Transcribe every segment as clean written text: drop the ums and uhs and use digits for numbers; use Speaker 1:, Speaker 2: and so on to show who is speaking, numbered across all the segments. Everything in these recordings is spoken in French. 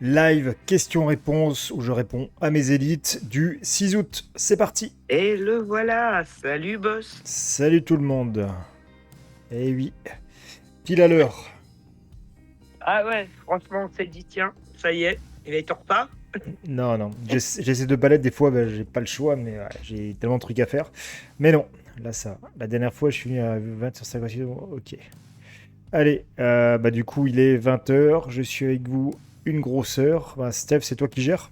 Speaker 1: Live questions-réponses où je réponds à mes élites du 6 août. C'est parti.
Speaker 2: Et le voilà, salut boss.
Speaker 1: Salut tout le monde. Eh oui, pile à l'heure.
Speaker 2: Ah ouais, franchement, on s'est dit, tiens, ça y est, il est en retard.
Speaker 1: Non, j'essaie de balade des fois, j'ai pas le choix, mais ouais, j'ai tellement de trucs à faire. Mais non, là ça. La dernière fois, je suis venu à 20h56. Ok. Allez, du coup, il est 20h. Je suis avec vous une grosse heure. Steph, c'est toi qui gères?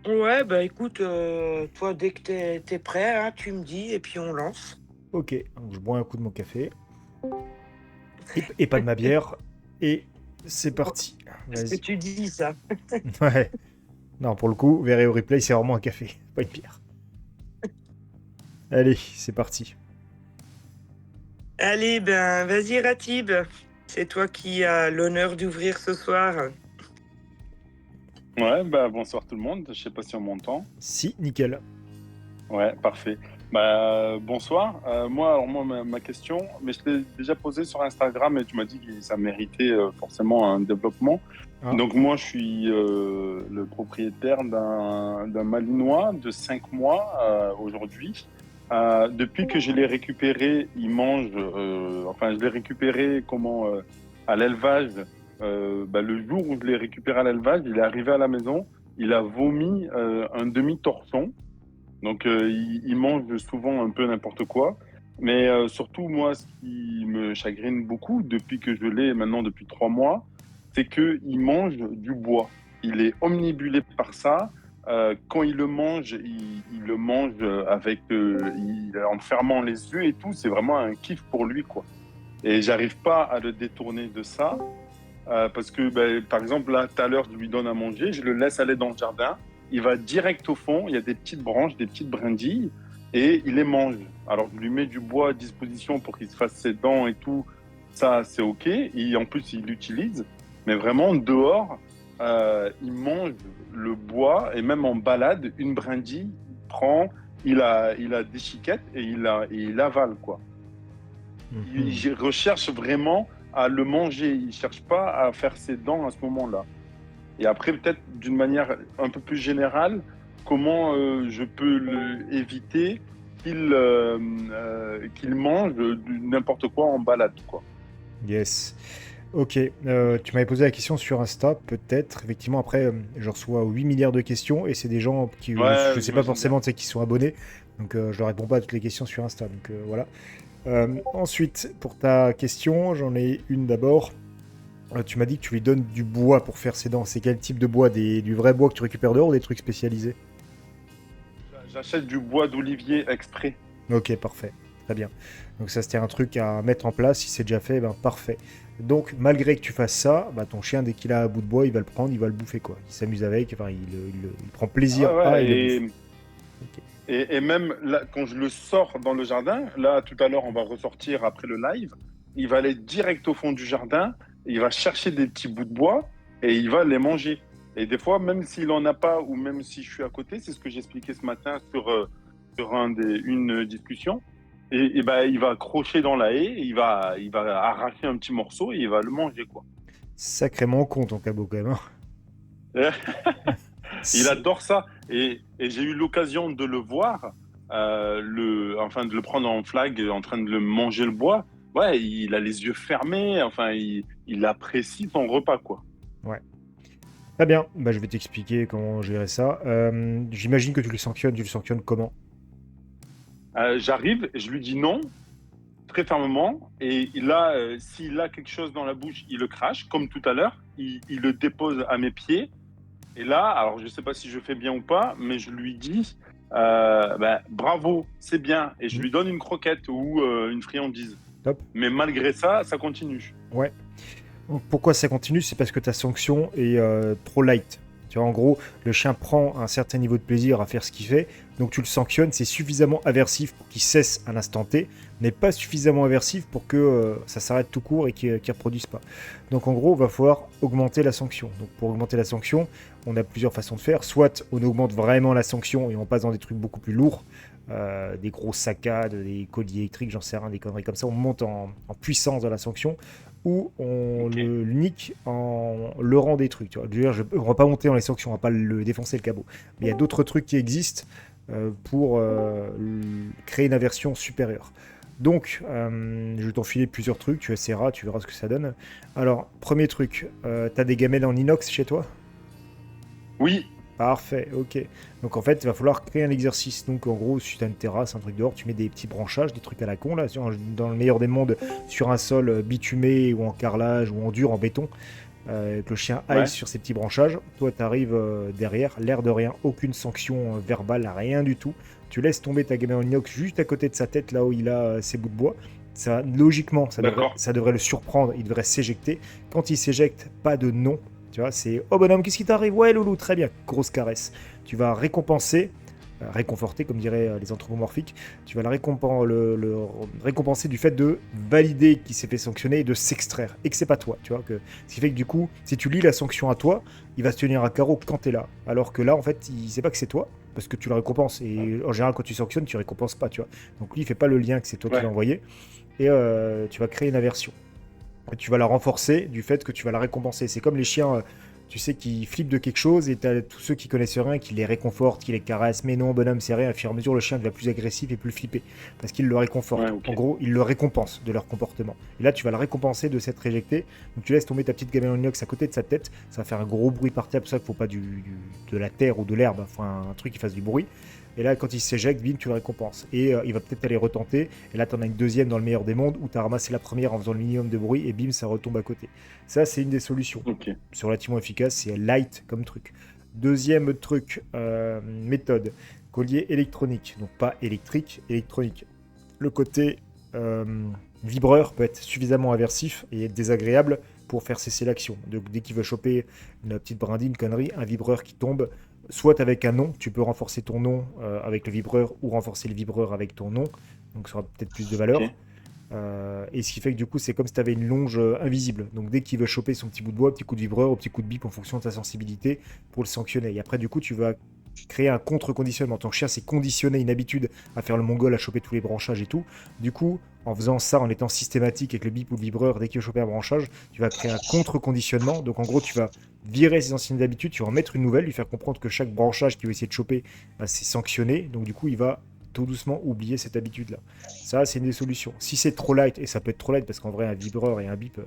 Speaker 2: Ouais, bah écoute, toi, dès que t'es prêt, hein, tu me dis et puis on lance.
Speaker 1: Ok, donc je bois un coup de mon café. Et pas de ma bière. Et c'est parti.
Speaker 2: Est-ce que
Speaker 1: Vas-y.
Speaker 2: tu dis ça?
Speaker 1: Ouais. Non, pour le coup, verrez au replay, c'est vraiment un café, pas une bière. Allez, c'est parti.
Speaker 2: Allez, ben vas-y Ratib, c'est toi qui as l'honneur d'ouvrir ce soir.
Speaker 3: Ouais, bah bonsoir tout le monde, je sais pas si on m'entend.
Speaker 1: Si, nickel.
Speaker 3: Ouais, parfait. Bonsoir. Moi, ma question, mais je l'ai déjà posée sur Instagram et tu m'as dit que ça méritait forcément un développement.
Speaker 1: Ah,
Speaker 3: Donc moi, je suis le propriétaire d'un Malinois de 5 mois aujourd'hui. Depuis que je l'ai récupéré, il mange, je l'ai récupéré à l'élevage. Le jour où je l'ai récupéré à l'élevage, il est arrivé à la maison, il a vomi un demi-torson. Donc, il mange souvent un peu n'importe quoi. Mais surtout, moi, ce qui me chagrine beaucoup depuis que je l'ai maintenant depuis 3 mois, c'est qu'il mange du bois. Il est omnibulé par ça. Quand il le mange, il le mange en fermant les yeux et tout. C'est vraiment un kiff pour lui, quoi. Et j'arrive pas à le détourner de ça. Parce que, par exemple, là, tout à l'heure, je lui donne à manger, je le laisse aller dans le jardin, il va direct au fond, il y a des petites branches, des petites brindilles, et il les mange. Alors, je lui mets du bois à disposition pour qu'il se fasse ses dents et tout, ça, c'est OK. Et en plus, il l'utilise. Mais vraiment, dehors, il mange le bois, et même en balade, une brindille, il prend, il a des chiquettes, et il avale, quoi.
Speaker 1: mhm.
Speaker 3: Il recherche vraiment à le manger. Il cherche pas à faire ses dents à ce moment-là. Et après, peut-être d'une manière un peu plus générale, comment je peux éviter qu'il mange n'importe quoi en balade, quoi.
Speaker 1: Yes. Ok, tu m'avais posé la question sur Insta, peut-être. Effectivement, après, je reçois 8 milliards de questions et c'est des gens qui, je
Speaker 3: Ouais,
Speaker 1: sais pas
Speaker 3: j'imagine bien.
Speaker 1: forcément, tu sais, qui sont abonnés. Donc, je leur réponds pas à toutes les questions sur Insta. Donc, voilà. Ensuite, pour ta question, j'en ai une d'abord. Tu m'as dit que tu lui donnes du bois pour faire ses dents. C'est quel type de bois? Du vrai bois que tu récupères dehors ou des trucs spécialisés?
Speaker 3: J'achète du bois d'olivier exprès.
Speaker 1: Ok, parfait. Très bien. Donc ça, c'était un truc à mettre en place. Si c'est déjà fait, ben parfait. Donc, malgré que tu fasses ça, bah, ton chien, dès qu'il a un bout de bois, il va le prendre, il va le bouffer, quoi. Il s'amuse avec, enfin, il prend plaisir
Speaker 3: Ouais,
Speaker 1: à
Speaker 3: ouais,
Speaker 1: et il le bouffe. Ok.
Speaker 3: et même là, quand je le sors dans le jardin, là, tout à l'heure, on va ressortir après le live, il va aller direct au fond du jardin, il va chercher des petits bouts de bois et il va les manger. Et des fois, même s'il en a pas ou même si je suis à côté, c'est ce que j'expliquais ce matin sur une discussion, il va accrocher dans la haie, et il va arracher un petit morceau et il va le manger, quoi.
Speaker 1: Sacrément con, ton cabot, quand même, hein.
Speaker 3: Il
Speaker 1: C'est-
Speaker 3: adore ça. Et j'ai eu l'occasion de le voir, de le prendre en flag, en train de le manger le bois. Ouais, il a les yeux fermés. Enfin, il apprécie son repas, quoi.
Speaker 1: Ouais. Très bien. Bah, je vais t'expliquer comment gérer ça. J'imagine que tu le sanctionnes. Tu le sanctionnes comment?
Speaker 3: J'arrive, et je lui dis non, très fermement. Et s'il a quelque chose dans la bouche, il le crache, comme tout à l'heure. Il le dépose à mes pieds. Et là, alors je ne sais pas si je fais bien ou pas, mais je lui dis bravo, c'est bien. Et je
Speaker 1: Hmm.
Speaker 3: lui donne une croquette ou une friandise.
Speaker 1: Top.
Speaker 3: Mais malgré ça, ça continue.
Speaker 1: Ouais. Donc, pourquoi ça continue? C'est parce que ta sanction est trop light. Tu vois, en gros, le chien prend un certain niveau de plaisir à faire ce qu'il fait, donc tu le sanctionnes, c'est suffisamment aversif pour qu'il cesse à l'instant T, mais pas suffisamment aversif pour que ça s'arrête tout court et qu'il ne reproduise pas. Donc en gros, il va falloir augmenter la sanction. Donc pour augmenter la sanction, on a plusieurs façons de faire. Soit on augmente vraiment la sanction et on passe dans des trucs beaucoup plus lourds, des grosses saccades, des colliers électriques, j'en sais rien, des conneries comme ça, on monte en puissance dans la sanction. ou on
Speaker 3: Ok.
Speaker 1: le nique en leurrant des trucs. Tu vois. Je veux dire, on va pas monter dans les sanctions, on va pas le défoncer le cabot. Mais il y a d'autres trucs qui existent pour créer une aversion supérieure. Donc, je vais t'enfiler plusieurs trucs, tu essaieras, tu verras ce que ça donne. Alors, premier truc, t'as des gamelles en inox chez toi?
Speaker 3: Oui,
Speaker 1: Parfait, ok. Donc en fait, il va falloir créer un exercice. Donc en gros, si tu as une terrasse, un truc dehors, tu mets des petits branchages, des trucs à la con, là, dans le meilleur des mondes, sur un sol bitumé ou en carrelage ou en dur, en béton, que le chien aille
Speaker 3: ouais,
Speaker 1: sur ces petits branchages. Toi, tu arrives derrière, l'air de rien, aucune sanction verbale, rien du tout. Tu laisses tomber ta gamelle en inox juste à côté de sa tête, là où il a ses bouts de bois. Ça, logiquement,
Speaker 3: d'accord.
Speaker 1: ça devrait le surprendre, il devrait s'éjecter. Quand il s'éjecte, pas de nom. Tu vois, c'est oh bonhomme, qu'est-ce qui t'arrive? Ouais, loulou, très bien, grosse caresse. Tu vas récompenser, réconforter, comme diraient les anthropomorphiques. Tu vas le récompenser du fait de valider qu'il s'est fait sanctionner et de s'extraire. Et que c'est pas toi, tu vois. Ce qui fait que du coup, si tu lis la sanction à toi, il va se tenir à carreau quand t'es là. Alors que là, en fait, il sait pas que c'est toi, parce que tu le récompenses. Et en général, quand tu sanctionnes, tu récompenses pas, tu vois. Donc lui, il fait pas le lien que c'est toi qui
Speaker 3: Ouais,
Speaker 1: l'as envoyé. Et tu vas créer une aversion. Et tu vas la renforcer du fait que tu vas la récompenser. C'est comme les chiens, tu sais, qui flippent de quelque chose et t'as tous ceux qui connaissent rien, qui les réconfortent, qui les caressent. Mais non, bonhomme, c'est rien. Au fur et à mesure, le chien devient plus agressif et plus flippé parce qu'il le
Speaker 3: ouais,
Speaker 1: réconforte. En
Speaker 3: ok.
Speaker 1: gros, il le récompense de leur comportement. Et là, tu vas le récompenser de s'être éjecté. Donc, tu laisses tomber ta petite gamelle en inox à côté de sa tête. Ça va faire un gros bruit par terre. C'est pour ça qu'il ne faut pas de la terre ou de l'herbe. Il faut un truc qui fasse du bruit. Et là, quand il s'éjecte, bim, tu le récompenses. Et il va peut-être aller retenter. Et là, tu en as une deuxième dans le meilleur des mondes où tu as ramassé la première en faisant le minimum de bruit et bim, ça retombe à côté. Ça, c'est une des solutions.
Speaker 3: Ok.
Speaker 1: C'est relativement efficace, c'est light comme truc. Deuxième truc, méthode, collier électronique. Donc pas électrique, électronique. Le côté euh, vibreur peut être suffisamment aversif et être désagréable pour faire cesser l'action. Donc dès qu'il veut choper une petite brindille, une connerie, un vibreur qui tombe, soit avec un nom, tu peux renforcer ton nom avec le vibreur ou renforcer le vibreur avec ton nom, donc ça aura peut-être plus de valeur.
Speaker 3: Ok.
Speaker 1: Et ce qui fait que du coup, c'est comme si tu avais une longe invisible. Donc dès qu'il veut choper son petit bout de bois, petit coup de vibreur, ou petit coup de bip en fonction de ta sensibilité pour le sanctionner. Et après, du coup, tu vas créer un contre-conditionnement. Ton chien s'est conditionné une habitude à faire le mongol, à choper tous les branchages et tout. Du coup, en faisant ça, en étant systématique avec le bip ou le vibreur, dès qu'il veut choper un branchage, tu vas créer un contre-conditionnement. Donc en gros, tu vas virer ses anciennes habitudes, tu vas en mettre une nouvelle, lui faire comprendre que chaque branchage qu'il veut essayer de choper, bah, c'est sanctionné. Donc du coup, il va tout doucement oublier cette habitude-là. Ça, c'est une des solutions. Si c'est trop light, et ça peut être trop light parce qu'en vrai, un vibreur et un bip,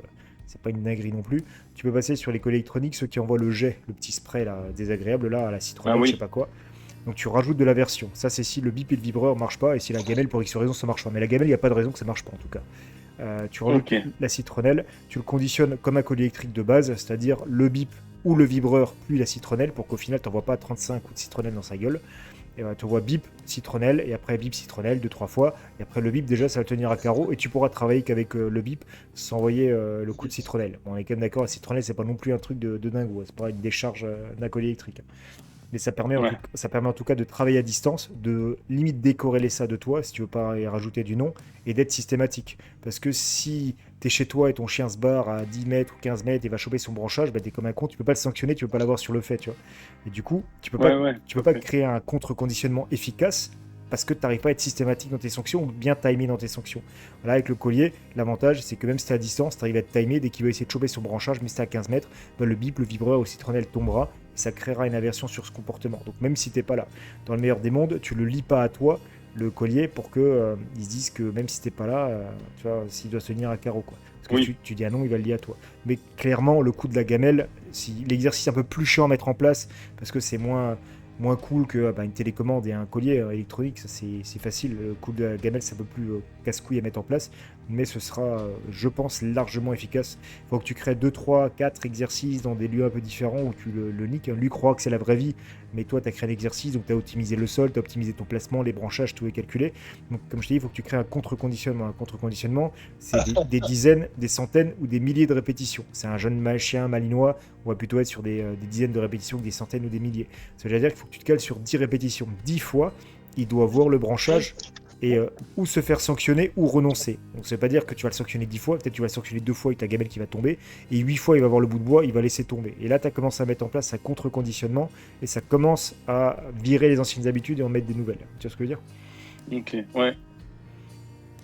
Speaker 1: c'est pas une dinguerie non plus, tu peux passer sur les colliers électroniques, ceux qui envoient le jet, le petit spray là, désagréable là, à la
Speaker 3: Ah
Speaker 1: citronnelle, je sais
Speaker 3: oui.
Speaker 1: pas quoi. Donc tu rajoutes de la version. Ça, c'est si le bip et le vibreur marchent pas et si la gamelle, pour X raison, ça marche pas. Mais la gamelle, il n'y a pas de raison que ça marche pas en tout cas. Tu rajoutes
Speaker 3: Ok.
Speaker 1: la citronnelle, tu le conditionnes comme un collier électrique de base, c'est-à-dire le bip ou le vibreur plus la citronnelle pour qu'au final, tu n'envoies pas 35 coups de citronnelle dans sa gueule. Et tu vois bip, citronnelle, et après bip, citronnelle, deux, trois fois. Et après le bip, déjà, ça va le tenir à carreau. Et tu pourras travailler qu'avec le bip sans envoyer le coup de citronnelle. Bon, on est quand même d'accord, la citronnelle, c'est pas non plus un truc de dingo. C'est pas une décharge d'un collier électrique. Mais
Speaker 3: Ouais.
Speaker 1: ça permet en tout cas de travailler à distance, de limite décorréler ça de toi, si tu veux pas y rajouter du nom, et d'être systématique. Parce que si t'es chez toi et ton chien se barre à 10 mètres ou 15 mètres et va choper son branchage, bah t'es comme un con, tu peux pas le sanctionner, tu peux pas l'avoir sur le fait, tu vois. Et du coup,
Speaker 3: Ouais, ouais,
Speaker 1: tu
Speaker 3: tout
Speaker 1: peux
Speaker 3: à
Speaker 1: pas
Speaker 3: fait.
Speaker 1: créer un contre-conditionnement efficace parce que tu n'arrives pas à être systématique dans tes sanctions ou bien timé dans tes sanctions. Là, avec le collier, l'avantage, c'est que même si tu es à distance, tu arrives à être timé dès qu'il va essayer de choper son branchage, mais si tu à 15 mètres, bah, le bip, le vibreur ou le citronnelle tombera et ça créera une aversion sur ce comportement. Donc même si t'es pas là, dans le meilleur des mondes, tu le lis pas à toi, le collier, pour que ils se disent que même si t'es pas là, tu vois, s'il doit se tenir à carreau, quoi. Parce que
Speaker 3: Oui.
Speaker 1: tu dis ah non, il va le lier à toi. Mais clairement, le coup de la gamelle, si l'exercice est un peu plus chiant à mettre en place, parce que c'est moins cool que bah, une télécommande et un collier électronique, ça c'est facile. Le coup de la gamelle, c'est un peu plus casse-couille à mettre en place, mais ce sera, je pense, largement efficace. Il faut que tu crées 2, 3, 4 exercices dans des lieux un peu différents où tu le niques. Lui croit que c'est la vraie vie, mais toi, tu as créé un exercice, donc tu as optimisé le sol, tu as optimisé ton placement, les branchages, tout est calculé. Donc, comme je t'ai dit, il faut que tu crées un contre-conditionnement. Un contre-conditionnement, c'est des dizaines, des centaines ou des milliers de répétitions. C'est un jeune chien malinois, on va plutôt être sur des dizaines de répétitions que des centaines ou des milliers. Ça veut dire qu'il faut que tu te cales sur 10 répétitions. 10 fois, il doit voir le branchage et ou se faire sanctionner ou renoncer. Donc ça veut pas dire que tu vas le sanctionner 10 fois, peut-être tu vas le sanctionner 2 fois avec ta gamelle qui va tomber, et 8 fois il va voir le bout de bois, il va laisser tomber. Et là tu as commencé à mettre en place un contre-conditionnement, et ça commence à virer les anciennes habitudes et en mettre des nouvelles. Tu vois ce que je veux dire?
Speaker 3: Ok. Ouais.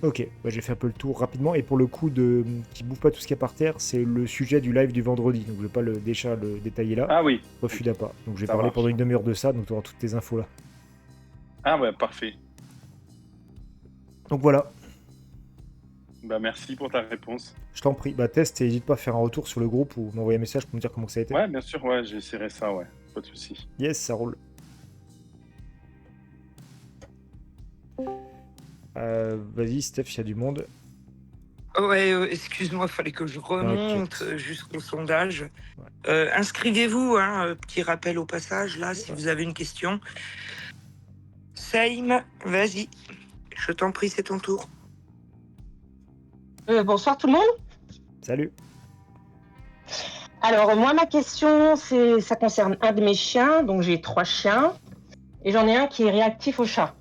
Speaker 1: Ok, bah, j'ai fait un peu le tour rapidement. Et pour le coup de qui bouffe pas tout ce qu'il y a par terre, c'est le sujet du live du vendredi. Donc je vais pas déjà le détailler là.
Speaker 3: Ah oui,
Speaker 1: Refus
Speaker 3: ok,
Speaker 1: d'appât. Donc je vais
Speaker 3: ça
Speaker 1: parler pendant
Speaker 3: marche.
Speaker 1: une demi-heure de ça, donc tu auras toutes tes infos là.
Speaker 3: Ah ouais, parfait.
Speaker 1: Donc voilà,
Speaker 3: Bah, merci pour ta réponse.
Speaker 1: je t'en prie. Bah teste et n'hésite pas à faire un retour sur le groupe ou m'envoyer un message pour me dire comment ça a été.
Speaker 3: Ouais, bien sûr, ouais, j'essaierai ça, ouais, pas de souci.
Speaker 1: Yes, ça roule. Vas-y, Steph, il y a du monde.
Speaker 2: Ouais, excuse-moi, fallait que je remonte
Speaker 1: T'inquiète.
Speaker 2: jusqu'au sondage.
Speaker 1: Ouais.
Speaker 2: Inscrivez-vous, hein, petit rappel au passage, là, si vous avez une question. Saïm, vas-y, je t'en prie, c'est ton tour.
Speaker 4: Bonsoir tout le monde.
Speaker 1: Salut.
Speaker 4: Alors moi ma question ça concerne un de mes chiens, donc j'ai 3 chiens et j'en ai un qui est réactif au chat.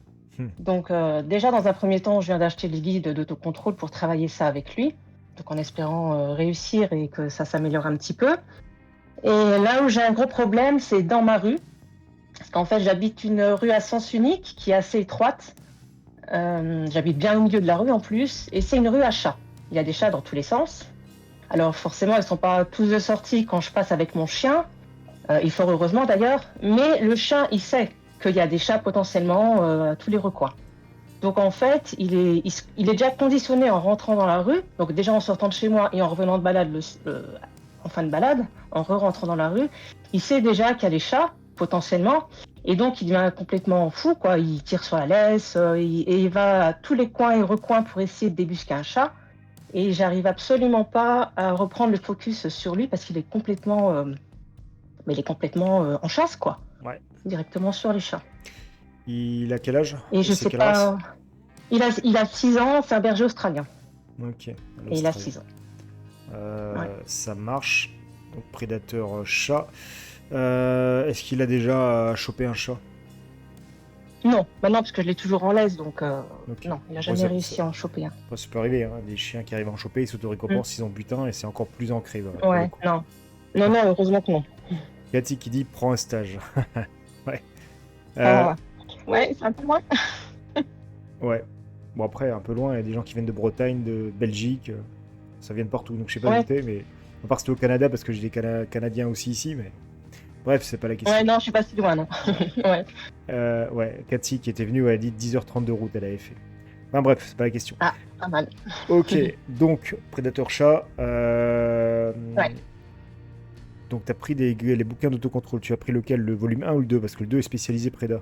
Speaker 4: Donc déjà dans un premier temps je viens d'acheter le guide d'autocontrôle pour travailler ça avec lui, donc en espérant réussir et que ça s'améliore un petit peu. Et là où j'ai un gros problème c'est dans ma rue, parce qu'en fait j'habite une rue à sens unique qui est assez étroite. J'habite bien au milieu de la rue en plus et c'est une rue à chats. Il y a des chats dans tous les sens. Alors forcément, ils ne sont pas tous de sortie quand je passe avec mon chien, et fort heureusement d'ailleurs, mais le chien, il sait qu'il y a des chats potentiellement à tous les recoins. Donc en fait, il est déjà conditionné en rentrant dans la rue, donc déjà en sortant de chez moi et en revenant de balade, en fin de balade, en re-rentrant dans la rue, il sait déjà qu'il y a des chats potentiellement, et donc il devient complètement fou, quoi. Il tire sur la laisse, et il va à tous les coins et recoins pour essayer de débusquer un chat. Et j'arrive absolument pas à reprendre le focus sur lui parce qu'il est complètement, en chasse, quoi.
Speaker 1: Ouais.
Speaker 4: Directement sur les chats.
Speaker 1: Il a quel âge?
Speaker 4: Et je
Speaker 1: c'est
Speaker 4: sais
Speaker 1: quelle race?
Speaker 4: pas. Il a 6 ans, c'est un berger australien.
Speaker 1: Ok.
Speaker 4: Et il a 6 ans. Ouais.
Speaker 1: Ça marche. Donc prédateur chat. Est-ce qu'il a déjà chopé un chat?
Speaker 4: Non, bah non, parce que je l'ai toujours en laisse, donc
Speaker 1: Ok.
Speaker 4: non, il n'a
Speaker 1: Bon,
Speaker 4: jamais réussi à en choper un.
Speaker 1: Après, ça peut arriver, hein. Des chiens qui arrivent à en choper, ils s'auto-récompensent, ils ont butin et c'est encore plus ancré. Voilà, pour le
Speaker 4: Ouais,
Speaker 1: coup.
Speaker 4: non. Non, heureusement que non.
Speaker 1: Cathy qui dit prends un stage. Ouais.
Speaker 4: Ouais, c'est un peu loin.
Speaker 1: Ouais. Bon, après, un peu loin, il y a des gens qui viennent de Bretagne, de Belgique, ça vient de partout. Donc, je sais pas
Speaker 4: Ouais.
Speaker 1: où t'es, mais à part si t'es au Canada, parce que j'ai des Canadiens aussi ici, mais bref, c'est pas la question.
Speaker 4: Ouais, non, je suis pas si loin, non. Ouais.
Speaker 1: Ouais, Cathy qui était venue, elle a dit 10h30 de route, elle avait fait. Enfin bref, c'est pas la question.
Speaker 4: Ah, pas mal.
Speaker 1: Ok, donc, prédateur chat.
Speaker 4: Ouais.
Speaker 1: Donc, t'as pris les bouquins d'autocontrôle. Tu as pris lequel? Le volume 1 ou le 2? Parce que le 2 est spécialisé préda.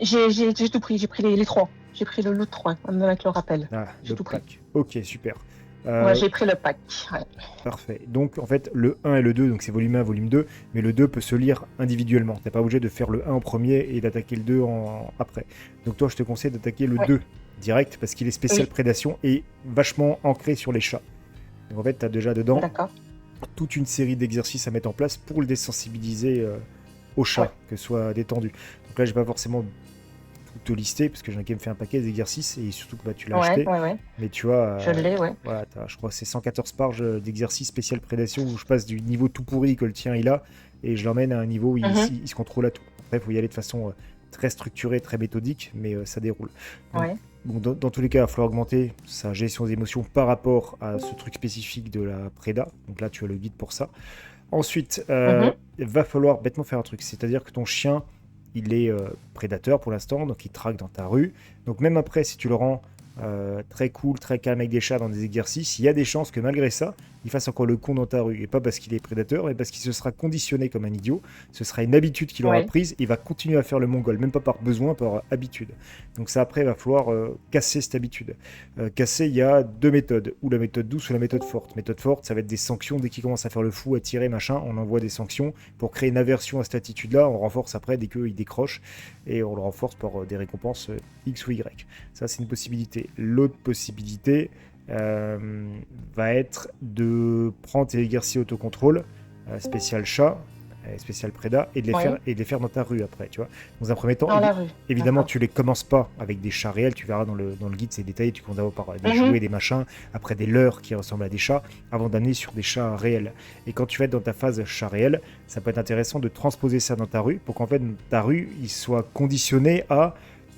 Speaker 4: J'ai tout pris, j'ai pris les 3. J'ai pris le lot 3, même avec le rappel.
Speaker 1: Ah,
Speaker 4: J'ai
Speaker 1: le
Speaker 4: tout pris.
Speaker 1: pack. Ok, super.
Speaker 4: Ouais, j'ai pris le pack. Ouais.
Speaker 1: Parfait. Donc, en fait, le 1 et le 2, donc c'est volume 1, volume 2, mais le 2 peut se lire individuellement. T'es pas obligé de faire le 1 en premier et d'attaquer le 2 après. Donc, toi, je te conseille d'attaquer le 2 direct parce qu'il est spécial prédation et vachement ancré sur les chats. Donc, en fait, t'as déjà dedans toute une série d'exercices à mettre en place pour le désensibiliser au chat, que ce soit détendu. Donc là, j'ai pas forcément tout te lister parce que j'en ai quand même fait un paquet d'exercices et surtout que tu l'as acheté. Mais tu vois,
Speaker 4: je l'ai,
Speaker 1: voilà, je crois que c'est 114 pages d'exercices spécial prédation où je passe du niveau tout pourri que le tien il a et je l'emmène à un niveau où il se contrôle à tout. Après, il faut y aller de façon très structurée, très méthodique, mais ça déroule. Donc, dans tous les cas, il va falloir augmenter sa gestion des émotions par rapport à ce truc spécifique de la préda. Donc là, tu as le guide pour ça. Ensuite, il va falloir bêtement faire un truc, c'est-à-dire que ton chien, il est prédateur pour l'instant, donc il traque dans ta rue. Donc même après, si tu le rends très cool, très calme avec des chats dans des exercices, il y a des chances que malgré ça, il fasse encore le con dans ta rue. Et pas parce qu'il est prédateur, mais parce qu'il se sera conditionné comme un idiot. Ce sera une habitude qu'il aura prise. Il va continuer à faire le mongol, même pas par besoin, par habitude. Donc ça, après, il va falloir casser cette habitude. Casser, il y a 2 méthodes, ou la méthode douce ou la méthode forte. Méthode forte, ça va être des sanctions. Dès qu'il commence à faire le fou, à tirer, machin, on envoie des sanctions pour créer une aversion à cette attitude-là. On renforce après dès qu'il décroche et on le renforce par des récompenses X ou Y. Ça, c'est une possibilité. L'autre possibilité va être de prendre tes exercices autocontrôle spécial chat, spécial préda, et de les faire dans ta rue après, tu vois. Dans un premier temps, évidemment, tu les commences pas avec des chats réels, tu verras dans le guide, c'est détaillé, tu commences d'abord par des jouets, des machins, après des leurres qui ressemblent à des chats, avant d'amener sur des chats réels. Et quand tu vas être dans ta phase chat réel, ça peut être intéressant de transposer ça dans ta rue, pour qu'en fait, ta rue, il soit conditionné à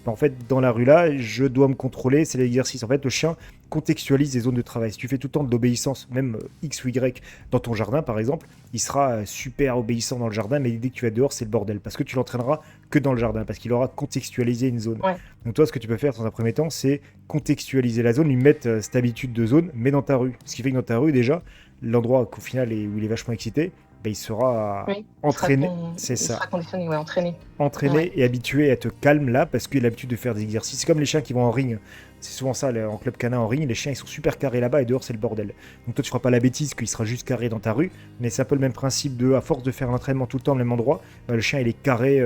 Speaker 1: Bah, en fait, dans la rue là, je dois me contrôler, c'est l'exercice. En fait, le chien contextualise les zones de travail. Si tu fais tout le temps de l'obéissance, même X ou Y dans ton jardin par exemple, il sera super obéissant dans le jardin, mais dès que tu vas dehors, c'est le bordel. Parce que tu l'entraîneras que dans le jardin, parce qu'il aura contextualisé une zone.
Speaker 4: Ouais.
Speaker 1: Donc toi, ce que tu peux faire dans un premier temps, c'est contextualiser la zone, lui mettre cette habitude de zone, mais dans ta rue. Ce qui fait que dans ta rue, déjà, l'endroit qu'au final où il est vachement excité, bah, il sera
Speaker 4: Oui.
Speaker 1: entraîné, c'est
Speaker 4: Il
Speaker 1: ça,
Speaker 4: sera conditionné, ouais, entraîné.
Speaker 1: entraîné
Speaker 4: Ouais.
Speaker 1: et habitué à être calme là, parce qu'il a l'habitude de faire des exercices. C'est comme les chiens qui vont en ring. C'est souvent ça, en club canin en ring, les chiens ils sont super carrés là-bas et dehors c'est le bordel. Donc toi tu feras pas la bêtise qu'il sera juste carré dans ta rue, mais c'est un peu le même principe à force de faire l'entraînement tout le temps au même endroit, bah, le chien il est carré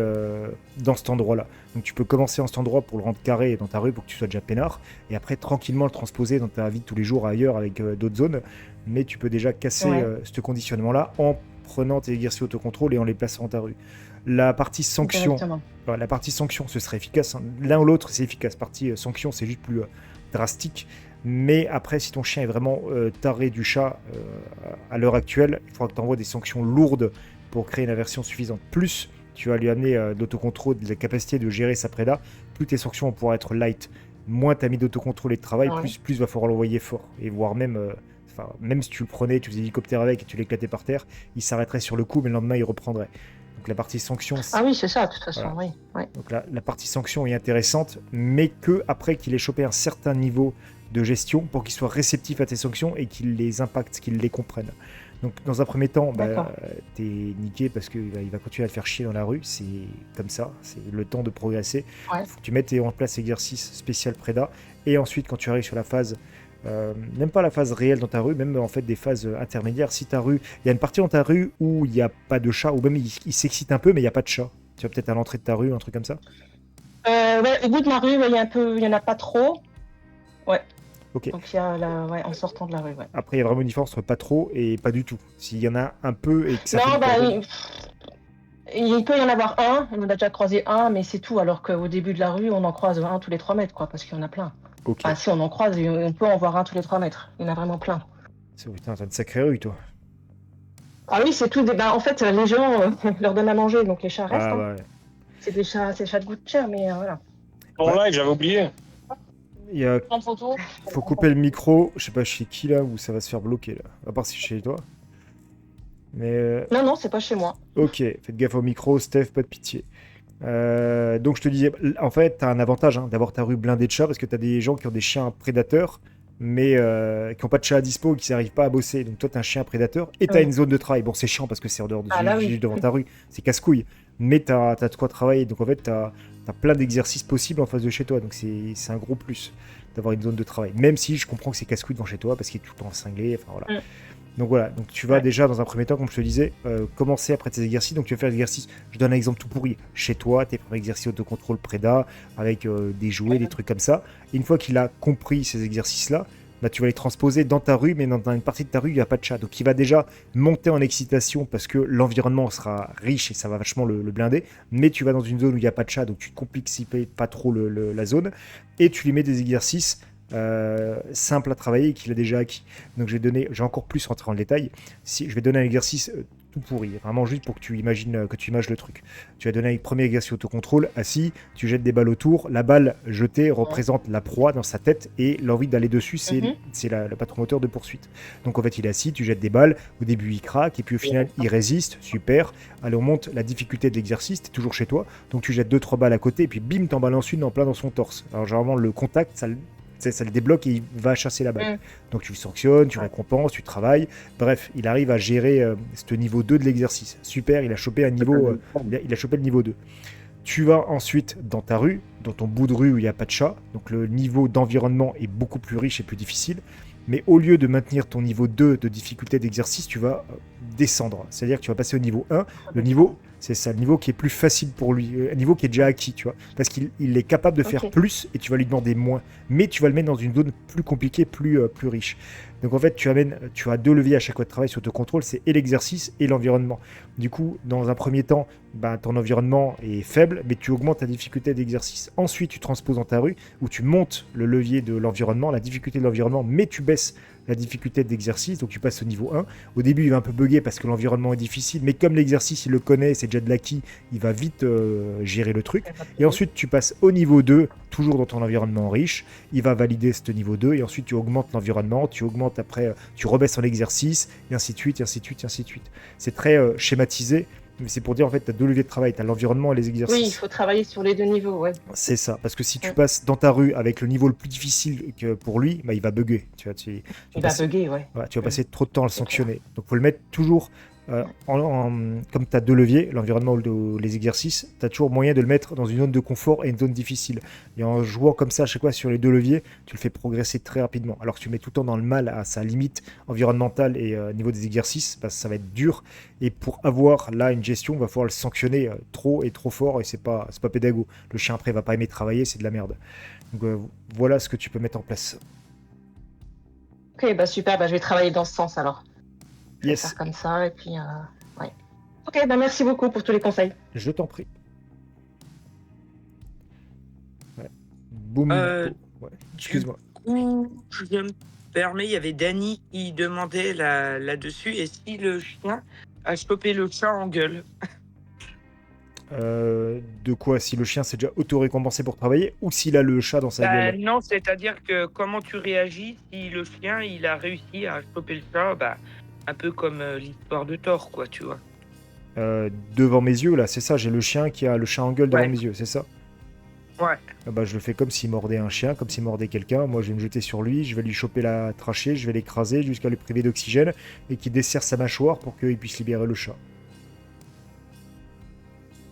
Speaker 1: dans cet endroit-là. Donc tu peux commencer en cet endroit pour le rendre carré dans ta rue pour que tu sois déjà peinard, et après tranquillement le transposer dans ta vie de tous les jours ailleurs avec d'autres zones, mais tu peux déjà casser
Speaker 4: Ouais.
Speaker 1: ce conditionnement-là en prenant tes exercices autocontrôle et en les plaçant dans ta rue. La partie sanction,
Speaker 4: Directement.
Speaker 1: la partie sanction, ce serait efficace, hein. L'un ou l'autre, c'est efficace. Partie sanction, c'est juste plus drastique. Mais après, si ton chien est vraiment taré du chat à l'heure actuelle, il faudra que tu envoies des sanctions lourdes pour créer une aversion suffisante. Plus tu vas lui amener de l'autocontrôle, de la capacité de gérer sa préda, plus tes sanctions vont pouvoir être light. Moins tu as mis d'autocontrôle et de travail,
Speaker 4: Ouais.
Speaker 1: plus va falloir l'envoyer fort. Et voire même, même si tu le prenais, tu faisais hélicoptère avec et tu l'éclatais par terre, il s'arrêterait sur le coup, mais le lendemain il reprendrait. Donc la partie sanction,
Speaker 4: Ah oui, c'est ça, de toute façon,
Speaker 1: voilà.
Speaker 4: oui. Ouais.
Speaker 1: Donc la partie sanction est intéressante, mais que après qu'il ait chopé un certain niveau de gestion pour qu'il soit réceptif à tes sanctions et qu'il les impacte, qu'il les comprenne. Donc dans un premier temps,
Speaker 4: D'accord.
Speaker 1: t'es niqué parce qu'il va continuer à te faire chier dans la rue, c'est comme ça, c'est le temps de progresser.
Speaker 4: Ouais.
Speaker 1: Faut que tu mettes en place l'exercice spécial préda, et ensuite quand tu arrives sur la phase, même pas la phase réelle dans ta rue, même en fait des phases intermédiaires, si ta rue, il y a une partie dans ta rue où il n'y a pas de chat, ou même il s'excite un peu mais il n'y a pas de chat. Tu vas peut-être à l'entrée de ta rue, un truc comme ça.
Speaker 4: Ouais, au bout de ma rue, ouais, il y en a pas trop. Ouais.
Speaker 1: Ok.
Speaker 4: Donc il y a ouais, en sortant de la rue, ouais.
Speaker 1: Après, il y a vraiment une différence entre pas trop et pas du tout. S'il y en a un peu et que ça fait
Speaker 4: Non,
Speaker 1: du
Speaker 4: bah,
Speaker 1: bordel.
Speaker 4: il peut y en avoir un, on en a déjà croisé un, mais c'est tout, alors qu'au début de la rue, on en croise un tous les 3 mètres, quoi, parce qu'il y en a plein.
Speaker 1: Ok.
Speaker 4: Enfin, si on en croise, on peut en voir un tous les 3 mètres. Il y en a vraiment plein.
Speaker 1: Putain, t'as une sacrée rue, toi.
Speaker 4: Ah oui, c'est tout. Bah, en fait, les gens leur donnent à manger, donc les chats restent.
Speaker 1: Ah
Speaker 4: Hein.
Speaker 1: ouais.
Speaker 4: C'est des chats de goût de chien, mais voilà.
Speaker 5: En live, j'avais oublié.
Speaker 4: En photo.
Speaker 1: Faut couper le micro. Je sais pas chez qui là où ça va se faire bloquer là. À part si chez toi. Mais
Speaker 4: Non, c'est pas chez moi.
Speaker 1: ok, faites gaffe au micro, Steph, pas de pitié. Donc je te disais, en fait, t'as un avantage hein, d'avoir ta rue blindée de chats parce que t'as des gens qui ont des chiens prédateurs, mais qui n'ont pas de chat à dispo, qui n'arrivent pas à bosser. Donc toi, t'as un chien prédateur et t'as
Speaker 4: Oui.
Speaker 1: une zone de travail. Bon, c'est chiant parce que c'est en dehors
Speaker 4: Ah, là, oui.
Speaker 1: juste devant ta rue, c'est casse-couille. Mais t'as de quoi travailler. Donc en fait, t'as plein d'exercices possibles en face de chez toi. Donc c'est un gros plus d'avoir une zone de travail. Même si je comprends que c'est casse-couille devant chez toi parce qu'il est tout le temps cinglé. Enfin voilà.
Speaker 4: Mm.
Speaker 1: Donc voilà, donc tu vas
Speaker 4: Ouais.
Speaker 1: déjà dans un premier temps, comme je te disais, commencer après tes exercices. Donc tu vas faire l'exercice, je donne un exemple tout pourri, chez toi, tes premiers exercices autocontrôle préda, avec des jouets, des trucs comme ça. Et une fois qu'il a compris ces exercices-là, bah, tu vas les transposer dans ta rue, mais dans une partie de ta rue, il n'y a pas de chat. Donc il va déjà monter en excitation parce que l'environnement sera riche et ça va vachement le blinder. Mais tu vas dans une zone où il n'y a pas de chat, donc tu ne complexifies pas trop la zone. Et tu lui mets des exercices simple à travailler et qu'il a déjà acquis. Donc j'ai encore plus rentré dans le détail. Je vais donner un exercice tout pourri, vraiment juste pour que tu imagines le truc. Tu vas donner un premier exercice autocontrôle, assis, tu jettes des balles autour, la balle jetée représente la proie dans sa tête et l'envie d'aller dessus, c'est le patron-moteur de poursuite. Donc en fait il est assis, tu jettes des balles, au début il craque et puis au final il résiste, super. Allez, on monte la difficulté de l'exercice, t'es toujours chez toi, donc tu jettes 2-3 balles à côté et puis bim, t'en balances une en plein dans son torse. Alors généralement le contact, ça le débloque et il va chasser la balle. Donc tu le sanctionnes, tu récompenses, tu travailles. Bref, il arrive à gérer ce niveau 2 de l'exercice. Super, il a chopé un niveau, il a chopé le niveau 2. Tu vas ensuite dans ta rue, dans ton bout de rue où il n'y a pas de chat. Donc le niveau d'environnement est beaucoup plus riche et plus difficile. Mais au lieu de maintenir ton niveau 2 de difficulté d'exercice, tu vas descendre. C'est-à-dire que tu vas passer au niveau 1. Le niveau, c'est ça, le niveau qui est plus facile pour lui, un niveau qui est déjà acquis, tu vois. Parce qu'il est capable de faire plus et tu vas lui demander moins. Mais tu vas le mettre dans une zone plus compliquée, plus riche. Donc en fait, tu as 2 leviers à chaque fois de travail sur ton contrôle, c'est et l'exercice et l'environnement. Du coup, dans un premier temps, ton environnement est faible, mais tu augmentes ta difficulté d'exercice. Ensuite, tu transposes dans ta rue, où tu montes le levier de l'environnement, la difficulté de l'environnement, mais tu baisses la difficulté d'exercice, donc tu passes au niveau 1. Au début, il va un peu bugger parce que l'environnement est difficile, mais comme l'exercice, il le connaît, c'est déjà de l'acquis, il va vite gérer le truc. Et ensuite, tu passes au niveau 2, toujours dans ton environnement riche. Il va valider ce niveau 2, et ensuite, tu augmentes l'environnement, tu augmentes après, tu rebaisses en exercice, et ainsi de suite, et ainsi de suite, et ainsi de suite. C'est très schématisé, mais c'est pour dire, en fait, tu as deux leviers de travail, tu as l'environnement et les exercices.
Speaker 4: Oui, il faut travailler sur les deux niveaux, ouais.
Speaker 1: C'est ça, parce que si tu passes dans ta rue avec le niveau le plus difficile que pour lui, bah, il va bugger. Tu vas
Speaker 4: Il va bugger, ouais.
Speaker 1: Voilà, tu vas passer trop de temps à le sanctionner. Donc, faut le mettre toujours, comme tu as deux leviers, l'environnement ou les exercices, tu as toujours moyen de le mettre dans une zone de confort et une zone difficile. Et en jouant comme ça à chaque fois sur les deux leviers, tu le fais progresser très rapidement. Alors que tu mets tout le temps dans le mal à sa limite environnementale et niveau des exercices, bah, ça va être dur. Et pour avoir là une gestion, il va falloir le sanctionner trop et trop fort, et c'est pas pédago. Le chien après va pas aimer travailler, c'est de la merde. Donc voilà ce que tu peux mettre en place.
Speaker 4: Ok, bah super, bah je vais travailler dans ce sens alors. Je vais
Speaker 1: Yes,
Speaker 4: faire comme ça et puis ouais. Ok, bah merci beaucoup pour tous les conseils.
Speaker 1: je t'en prie. Ouais. Boum.
Speaker 2: Euh,
Speaker 1: Ouais. Excuse-moi.
Speaker 2: Je me permets, il y avait Dany qui demandait là-dessus, et si le chien a chopé le chat en gueule?
Speaker 1: De quoi? Si le chien s'est déjà auto-récompensé pour travailler ou s'il a le chat dans sa gueule?
Speaker 2: Non, c'est-à-dire que comment tu réagis si le chien il a réussi à choper le chat, un peu comme l'histoire de Thor, quoi, tu vois.
Speaker 1: Devant mes yeux, là, c'est ça, j'ai le chien qui a le chat en gueule devant
Speaker 2: Ouais.
Speaker 1: mes yeux, c'est ça?
Speaker 2: Ouais.
Speaker 1: Ah bah, je le fais comme s'il mordait un chien, comme s'il mordait quelqu'un. Moi, je vais me jeter sur lui, je vais lui choper la trachée, je vais l'écraser jusqu'à le priver d'oxygène et qu'il desserre sa mâchoire pour qu'il puisse libérer le chat.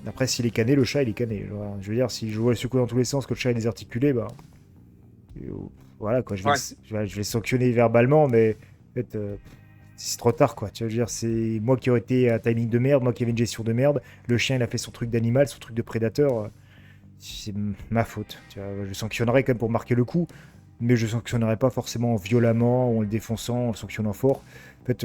Speaker 1: Après, s'il est cané, le chat, il est cané. Voilà. Je veux dire, si je vois le secouer dans tous les sens, que le chat est désarticulé, bah. Voilà, quoi.
Speaker 2: Ouais.
Speaker 1: Je vais le sanctionner verbalement, mais en fait, c'est trop tard, quoi. Tu veux dire, c'est moi qui aurais été à timing de merde, moi qui avais une gestion de merde. Le chien, il a fait son truc d'animal, son truc de prédateur. C'est ma faute. Tu vois, je sanctionnerai quand même pour marquer le coup, mais je sanctionnerai pas forcément violemment, ou en le défonçant, en le sanctionnant fort. En fait,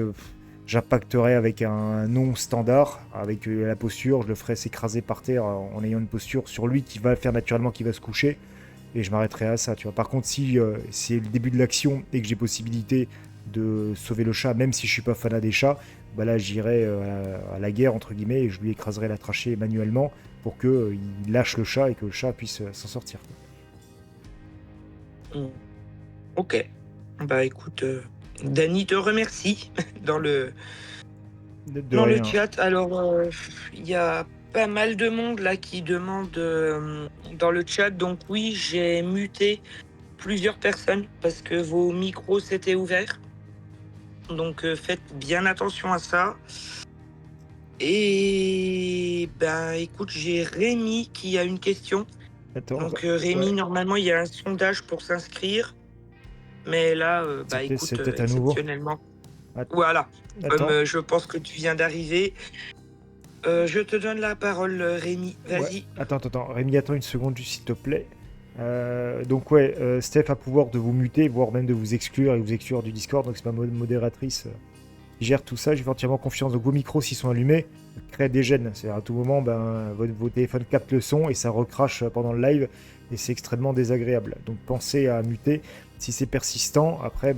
Speaker 1: j'impacterai avec un non standard, avec la posture, je le ferai s'écraser par terre en ayant une posture sur lui qui va faire naturellement, qui va se coucher, et je m'arrêterai à ça. Tu vois. Par contre, si c'est le début de l'action et que j'ai possibilité de sauver le chat, même si je suis pas fanat des chats, bah là j'irai à la guerre entre guillemets et je lui écraserai la trachée manuellement pour que il lâche le chat et que le chat puisse s'en sortir.
Speaker 2: Ok. Bah écoute, Dany te remercie dans le
Speaker 1: De
Speaker 2: dans le
Speaker 1: rien.
Speaker 2: chat. Alors, il y a pas mal de monde là qui demande dans le chat. Donc oui, j'ai muté plusieurs personnes parce que vos micros s'étaient ouverts. Donc faites bien attention à ça. Et écoute, j'ai Rémi qui a une question.
Speaker 1: Attends,
Speaker 2: Donc Rémi,
Speaker 1: ouais.
Speaker 2: normalement, il y a un sondage pour s'inscrire. Mais là, écoute,
Speaker 1: c'est peut-être à nouveau.
Speaker 2: exceptionnellement.
Speaker 1: Att-
Speaker 2: Voilà,
Speaker 1: Attends.
Speaker 2: comme je pense que tu viens d'arriver. Je te donne la parole, Rémi. Vas-y.
Speaker 1: Ouais. Attends. Rémi, attends une seconde, juste s'il te plaît. Donc ouais, Steph a pouvoir de vous muter, voire même de vous exclure et vous exclure du Discord. Donc c'est ma modératrice qui gère tout ça. J'ai fait entièrement confiance. Donc vos micros, s'ils sont allumés, créent des gènes. C'est-à-dire à tout moment, vos téléphones captent le son et ça recrache pendant le live. Et c'est extrêmement désagréable. Donc pensez à muter. Si c'est persistant, après,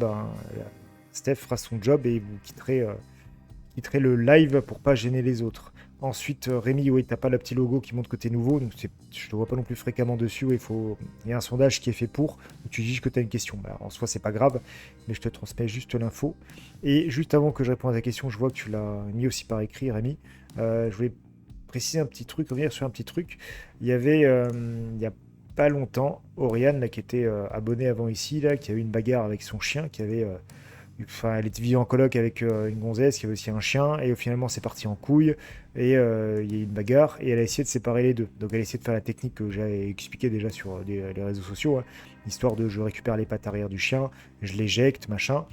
Speaker 1: Steph fera son job et vous quitterez le live pour pas gêner les autres. Ensuite, Rémi, oui, t'as pas le petit logo qui montre que t'es nouveau, donc je te vois pas non plus fréquemment dessus. Il y a un sondage qui est fait pour, où tu dis que t'as une question. En soi, c'est pas grave, mais je te transmets juste l'info. Et juste avant que je réponde à ta question, je vois que tu l'as mis aussi par écrit, Rémi. Je voulais préciser un petit truc, revenir sur un petit truc. Il y avait, il y a pas longtemps, Oriane, là, qui était abonnée avant ici, là, qui a eu une bagarre avec son chien, qui avait... elle était vivant en coloc avec une gonzesse qui avait aussi un chien, et finalement c'est parti en couille, et il y a eu une bagarre, et elle a essayé de séparer les deux. Donc elle a essayé de faire la technique que j'ai expliquée déjà sur les réseaux sociaux, hein, histoire de je récupère les pattes arrière du chien, je l'éjecte, machin.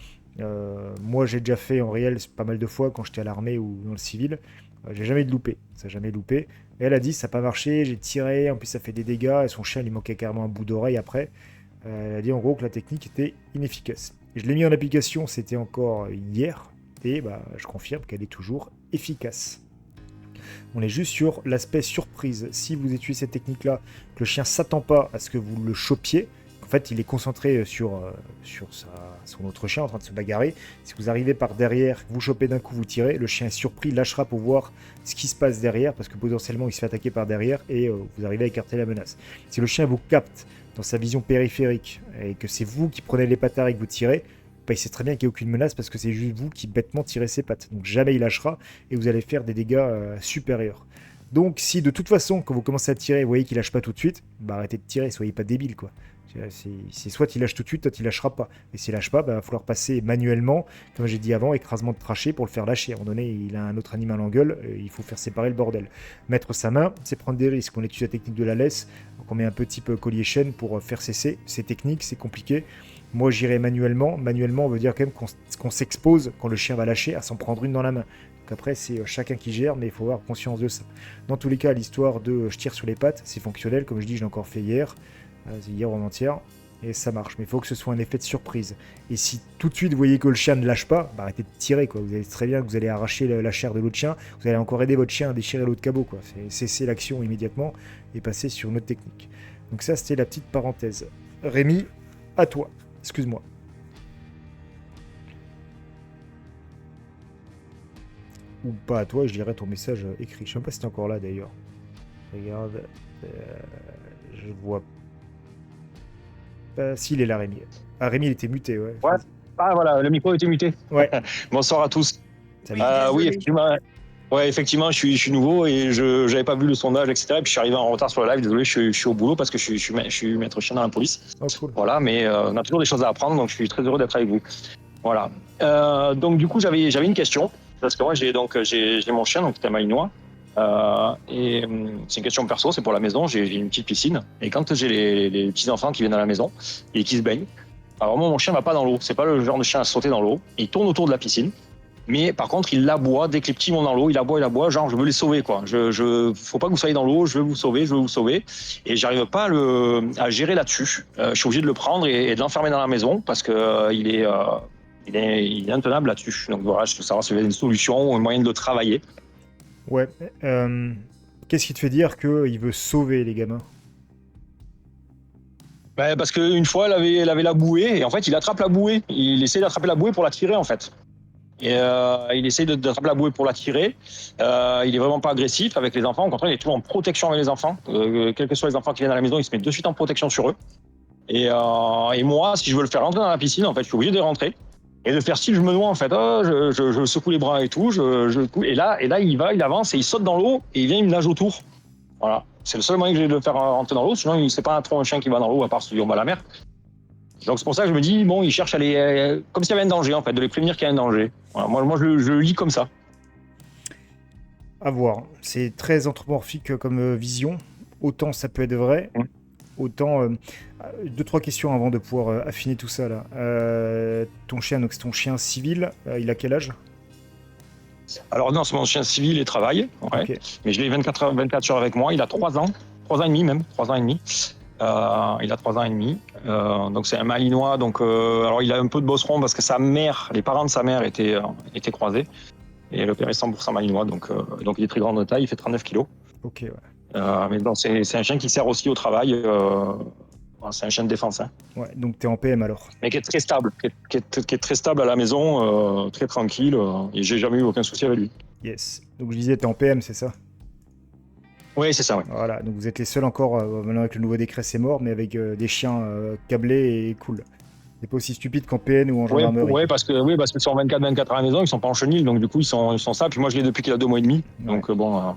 Speaker 1: Moi j'ai déjà fait en réel pas mal de fois quand j'étais à l'armée ou dans le civil, j'ai jamais eu de loupé, ça n'a jamais loupé. Et elle a dit ça n'a pas marché, j'ai tiré, en plus ça fait des dégâts, et son chien il lui manquait carrément un bout d'oreille après. Elle a dit en gros que la technique était inefficace. Je l'ai mis en application, c'était encore hier, et je confirme qu'elle est toujours efficace. On est juste sur l'aspect surprise. Si vous utilisez cette technique-là, que le chien ne s'attend pas à ce que vous le chopiez, fait, il est concentré sur son autre chien en train de se bagarrer. Si vous arrivez par derrière, vous chopez d'un coup, vous tirez, le chien est surpris, lâchera pour voir ce qui se passe derrière, parce que potentiellement il se fait attaquer par derrière et vous arrivez à écarter la menace. Si le chien vous capte dans sa vision périphérique et que c'est vous qui prenez les patins et que vous tirez, bah, il sait très bien qu'il n'y a aucune menace parce que c'est juste vous qui bêtement tirez ses pattes. Donc jamais il lâchera et vous allez faire des dégâts supérieurs. Donc si de toute façon, quand vous commencez à tirer, vous voyez qu'il lâche pas tout de suite, bah arrêtez de tirer, soyez pas débile quoi. C'est soit il lâche tout de suite, soit il lâchera pas. Et s'il lâche pas, bah, il va falloir passer manuellement, comme j'ai dit avant, écrasement de trachée pour le faire lâcher. À un moment donné, il a un autre animal en gueule, il faut faire séparer le bordel. Mettre sa main, c'est prendre des risques. On étudie la technique de la laisse, donc on met un peu type collier-chaîne pour faire cesser. C'est technique, c'est compliqué. Moi, j'irai manuellement. Manuellement, on veut dire quand même qu'on s'expose quand le chien va lâcher à s'en prendre une dans la main. Donc après, c'est chacun qui gère, mais il faut avoir conscience de ça. Dans tous les cas, l'histoire de je tire sur les pattes, c'est fonctionnel. Comme je dis, je l'ai encore fait hier. Hier ou avant-hier. Et ça marche. Mais il faut que ce soit un effet de surprise. Et si tout de suite vous voyez que le chien ne lâche pas, bah arrêtez de tirer, quoi. Vous savez très bien que vous allez arracher la chair de l'autre chien. Vous allez encore aider votre chien à déchirer l'autre cabot, quoi. Cesser l'action immédiatement et passer sur une autre technique. Donc ça, c'était la petite parenthèse. Rémi, à toi. Excuse-moi. Ou pas à toi, je lirai ton message écrit. Je sais même pas si t'es encore là d'ailleurs. Regarde. Je vois pas. S'il est là, Rémi. Ah, Rémi, il était muté, ouais.
Speaker 5: Ouais. Ah voilà, le micro était muté.
Speaker 1: Ouais.
Speaker 5: Bonsoir à tous.
Speaker 1: Salut.
Speaker 5: Oui, effectivement. Ouais, effectivement, je suis nouveau et je n'avais pas vu le sondage, etc. Et puis je suis arrivé en retard sur le live. Désolé, je suis au boulot parce que je suis maître chien dans la police.
Speaker 1: Oh, cool.
Speaker 5: Voilà, mais on a toujours des choses à apprendre, donc je suis très heureux d'être avec vous. Voilà. Donc du coup, j'avais une question parce que moi j'ai mon chien, donc c'est un malinois. Et c'est une question perso, c'est pour la maison. J'ai une petite piscine et quand j'ai les petits enfants qui viennent à la maison et qui se baignent, alors moi mon chien va pas dans l'eau. C'est pas le genre de chien à sauter dans l'eau. Il tourne autour de la piscine. Mais par contre, il aboie dès que les petits vont dans l'eau, il aboie, genre je veux les sauver quoi. Faut pas que vous soyez dans l'eau, je veux vous sauver. Et j'arrive pas à gérer là-dessus. Je suis obligé de le prendre et de l'enfermer dans la maison parce que il est intenable là-dessus. Donc voilà, je veux savoir s'il y a une solution ou un moyen de le travailler.
Speaker 1: Ouais. Qu'est-ce qui te fait dire qu'il veut sauver les gamins?
Speaker 5: Ben, parce qu'une fois, elle avait la bouée et en fait, il attrape la bouée. Il essaie d'attraper la bouée pour la tirer en fait. Et il essaie d'attraper la bouée pour la tirer. Il est vraiment pas agressif avec les enfants. Au contraire, il est toujours en protection avec les enfants. Quels que soient les enfants qui viennent à la maison, il se met de suite en protection sur eux. Et moi, si je veux le faire rentrer dans la piscine, en fait, je suis obligé de rentrer et de faire style je me noie en fait. Je secoue les bras et tout. Et là, il avance et il saute dans l'eau et il vient, il me nage autour. Voilà. C'est le seul moyen que j'ai de le faire rentrer dans l'eau. Sinon, c'est pas trop un chien qui va dans l'eau à part si on va à la mer. Donc c'est pour ça que je me dis, bon, il cherche à les... comme s'il y avait un danger, en fait, de les prévenir qu'il y a un danger. Voilà, moi je le lis comme ça.
Speaker 1: À voir. C'est très anthropomorphique comme vision. Autant ça peut être vrai, autant... 2-3 questions avant de pouvoir affiner tout ça, là. Ton chien, donc c'est ton chien civil, il a quel âge?
Speaker 5: Alors non, c'est mon chien civil et travaille, ouais. Okay. Mais je l'ai 24 heures avec moi, il a 3 ans, 3 ans et demi même, 3 ans et demi. Il a 3 ans et demi, donc c'est un malinois. Donc, alors il a un peu de bosseron parce que les parents de sa mère étaient croisés. Et le père est 100% malinois, donc il est très grand de taille, il fait 39 kilos.
Speaker 1: Ok, ouais.
Speaker 5: Mais bon, c'est un chien qui sert aussi au travail. C'est un chien de défense. Hein.
Speaker 1: Ouais, donc t'es en PM alors.
Speaker 5: Mais qui est très stable, qui est très stable à la maison, très tranquille. Et j'ai jamais eu aucun souci avec lui.
Speaker 1: Yes. Donc je disais, t'es en PM, c'est ça?
Speaker 5: Oui, c'est ça, oui.
Speaker 1: Voilà, donc vous êtes les seuls encore, maintenant avec le nouveau décret c'est mort, mais avec des chiens câblés et cool. C'est pas aussi stupide qu'en PN ou en gendarmerie.
Speaker 5: Oui, parce que sur 24 à la maison, ils sont pas en chenille, donc du coup ils sont ça. Puis moi je l'ai depuis qu'il a 2 mois et demi, donc bon,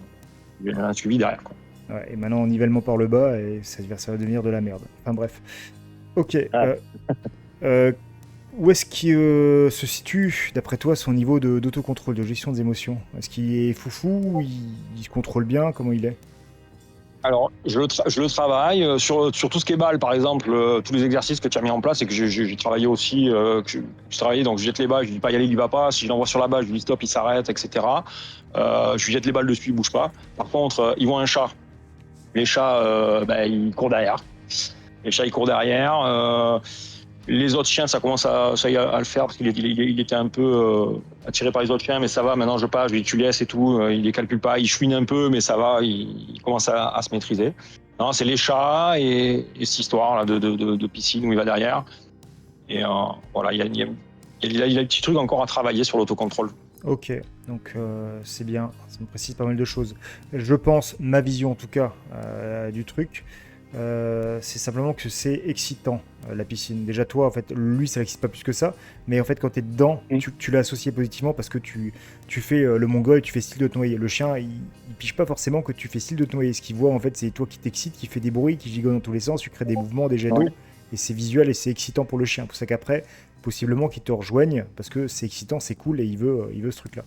Speaker 5: il y a un suivi derrière. Quoi.
Speaker 1: Ouais, et maintenant nivellement par le bas, et ça va devenir de la merde. Enfin bref. Ok. Où est-ce qu'il se situe, d'après toi, son niveau d'autocontrôle, de gestion des émotions? Est-ce qu'il est foufou? Il se contrôle bien? Comment il est?
Speaker 5: Alors, je le travaille sur tout ce qui est balle, par exemple, tous les exercices que tu as mis en place et que j'ai travaillé aussi. Je travaillais, donc je jette les balles, je lui dis pas y aller, il y va pas. Si je l'envoie sur la balle, je lui dis stop, il s'arrête, etc. Je lui jette les balles dessus, il bouge pas. Par contre, ils voient un chat. Les chats, ils courent derrière. Les autres chiens, ça commence à le faire parce qu'il était un peu attiré par les autres chiens, mais ça va, maintenant je passe, je lui dis tu laisses et tout, il les calcule pas, il chouine un peu, mais ça va, il commence à se maîtriser. Non, c'est les chats et cette histoire là, de piscine où il va derrière. Et voilà, il y a des petits trucs encore à travailler sur l'autocontrôle.
Speaker 1: Ok, donc c'est bien, ça me précise pas mal de choses. Je pense, ma vision en tout cas du truc, c'est simplement que c'est excitant la piscine. Déjà toi, en fait, lui ça l'excite pas plus que ça, mais en fait quand t'es dedans, tu l'as associé positivement parce que tu fais le mongol, tu fais style de te noyer. Le chien, il pige pas forcément que tu fais style de te noyer. Ce qu'il voit en fait, c'est toi qui t'excite, qui fait des bruits, qui gigote dans tous les sens, tu crées des mouvements, des jets d'eau, et c'est visuel et c'est excitant pour le chien. Pour ça qu'après, possiblement qu'il te rejoigne parce que c'est excitant, c'est cool et il veut ce truc-là.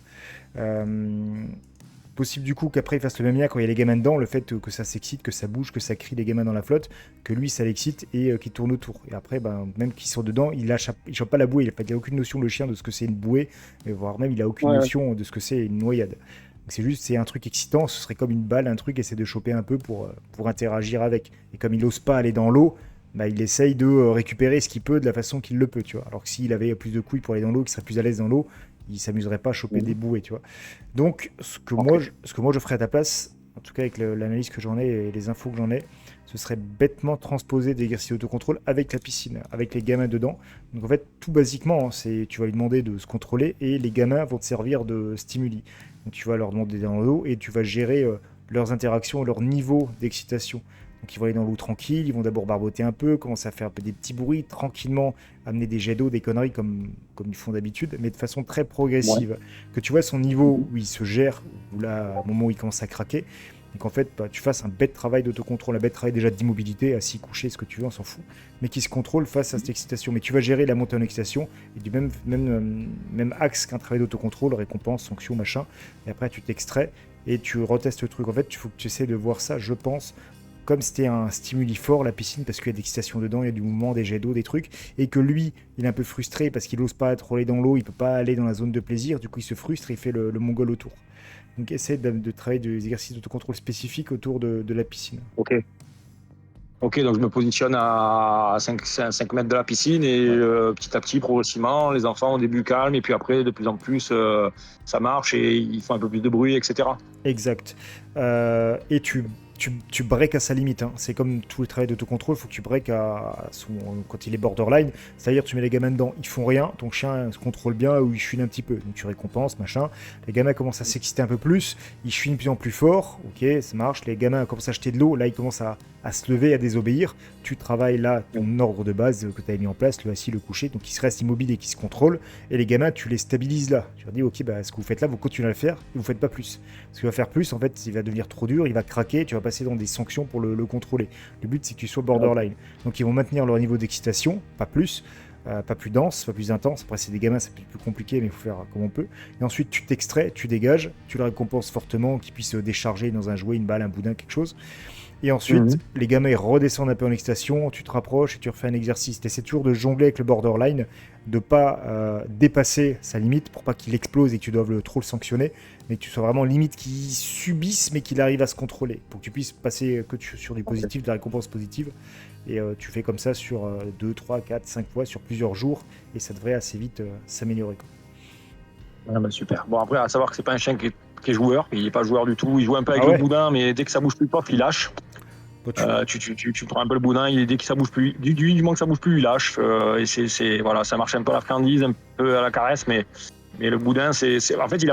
Speaker 1: Possible du coup qu'après il fasse le même lien quand il y a les gamins dedans, le fait que ça s'excite, que ça bouge, que ça crie les gamins dans la flotte, que lui ça l'excite et qu'il tourne autour. Et après, même qu'ils sont dedans, il chope pas la bouée, il n'a aucune notion le chien de ce que c'est une bouée, voire même il a aucune notion de ce que c'est une noyade. Donc c'est un truc excitant, ce serait comme une balle, un truc, essaie de choper un peu pour interagir avec. Et comme il n'ose pas aller dans l'eau, il essaye de récupérer ce qu'il peut de la façon qu'il le peut, tu vois. Alors que s'il avait plus de couilles pour aller dans l'eau, qu'il serait plus à l'aise dans l'eau, il s'amuserait pas à choper des bouées, tu vois. Donc, ce que moi je ferais à ta place, en tout cas avec l'analyse que j'en ai et les infos que j'en ai, ce serait bêtement transposer des exercices d'autocontrôle avec la piscine, avec les gamins dedans. Donc en fait, tout basiquement, tu vas lui demander de se contrôler et les gamins vont te servir de stimuli. Donc tu vas leur demander dans l'eau et tu vas gérer leurs interactions, leur niveau d'excitation. Donc ils vont aller dans l'eau tranquille, ils vont d'abord barboter un peu, commencer à faire un peu des petits bruits, tranquillement amener des jets d'eau, des conneries comme ils font d'habitude, mais de façon très progressive. Que tu vois son niveau où il se gère, ou là, au moment où il commence à craquer, et qu'en fait tu fasses un bête travail d'autocontrôle, un bête travail déjà d'immobilité, assis, couché, ce que tu veux, on s'en fout, mais qui se contrôle face à cette excitation. Mais tu vas gérer la montée en excitation, et du même axe qu'un travail d'autocontrôle, récompense, sanction, machin, et après tu t'extrais, et tu retestes le truc. En fait, il faut que tu essaies de voir ça, je pense, comme c'était un stimuli fort, la piscine, parce qu'il y a de l'excitation dedans, il y a du mouvement, des jets d'eau, des trucs, et que lui, il est un peu frustré parce qu'il n'ose pas être roulé dans l'eau, il peut pas aller dans la zone de plaisir, du coup il se frustre et il fait le mongol autour. Donc essaie de travailler des exercices d'autocontrôle spécifiques autour de la piscine.
Speaker 5: Ok, donc je me positionne à 5 mètres de la piscine et petit à petit, progressivement, les enfants au début calmes et puis après, de plus en plus, ça marche et ils font un peu plus de bruit, etc.
Speaker 1: Exact. Et tu breaks à sa limite. Hein. C'est comme tout le travail d'autocontrôle, il faut que tu breaks quand il est borderline. C'est-à-dire, tu mets les gamins dedans, ils font rien, ton chien se contrôle bien ou il chouine un petit peu. Donc tu récompenses, machin. Les gamins commencent à s'exciter un peu plus, ils chouinent de plus en plus fort. Ok, ça marche. Les gamins commencent à jeter de l'eau, là ils commencent à se lever, à désobéir. Tu travailles là ton ordre de base que tu as mis en place, le assis, le coucher, donc ils se restent immobiles et qui se contrôlent. Et les gamins, tu les stabilises là. Tu leur dis, ok, ce que vous faites là, vous continuez à le faire et vous faites pas plus. Ce qu'il va faire plus, en fait, il va devenir trop dur, il va craquer, tu vas passer dans des sanctions pour le contrôler. Le but, c'est que tu sois borderline. Donc ils vont maintenir leur niveau d'excitation, pas plus. Pas plus dense, pas plus intense. Après, c'est des gamins, c'est plus compliqué, mais il faut faire comme on peut. Et ensuite, tu t'extrais, tu dégages, tu le récompenses fortement, qu'ils puissent décharger dans un jouet, une balle, un boudin, quelque chose. Et ensuite, les gamins ils redescendent un peu en excitation, tu te rapproches et tu refais un exercice. Tu essaies toujours de jongler avec le borderline, de pas dépasser sa limite pour pas qu'il explose et que tu doives trop le sanctionner, mais que tu sois vraiment limite qu'il subisse mais qu'il arrive à se contrôler. Pour que tu puisses passer sur du positif, de la récompense positive. Et tu fais comme ça sur 2, 3, 4, 5 fois, sur plusieurs jours, et ça devrait assez vite s'améliorer.
Speaker 5: Super. Bon, après, à savoir que c'est pas un chien qui est joueur, il n'est pas joueur du tout, il joue un peu avec le boudin, mais dès que ça bouge plus, pof, il lâche. Tu prends un peu le boudin, dès que ça bouge plus, du moment que ça bouge plus, il lâche. Et voilà, ça marche un peu à la friandise, un peu à la caresse, mais le boudin, en fait,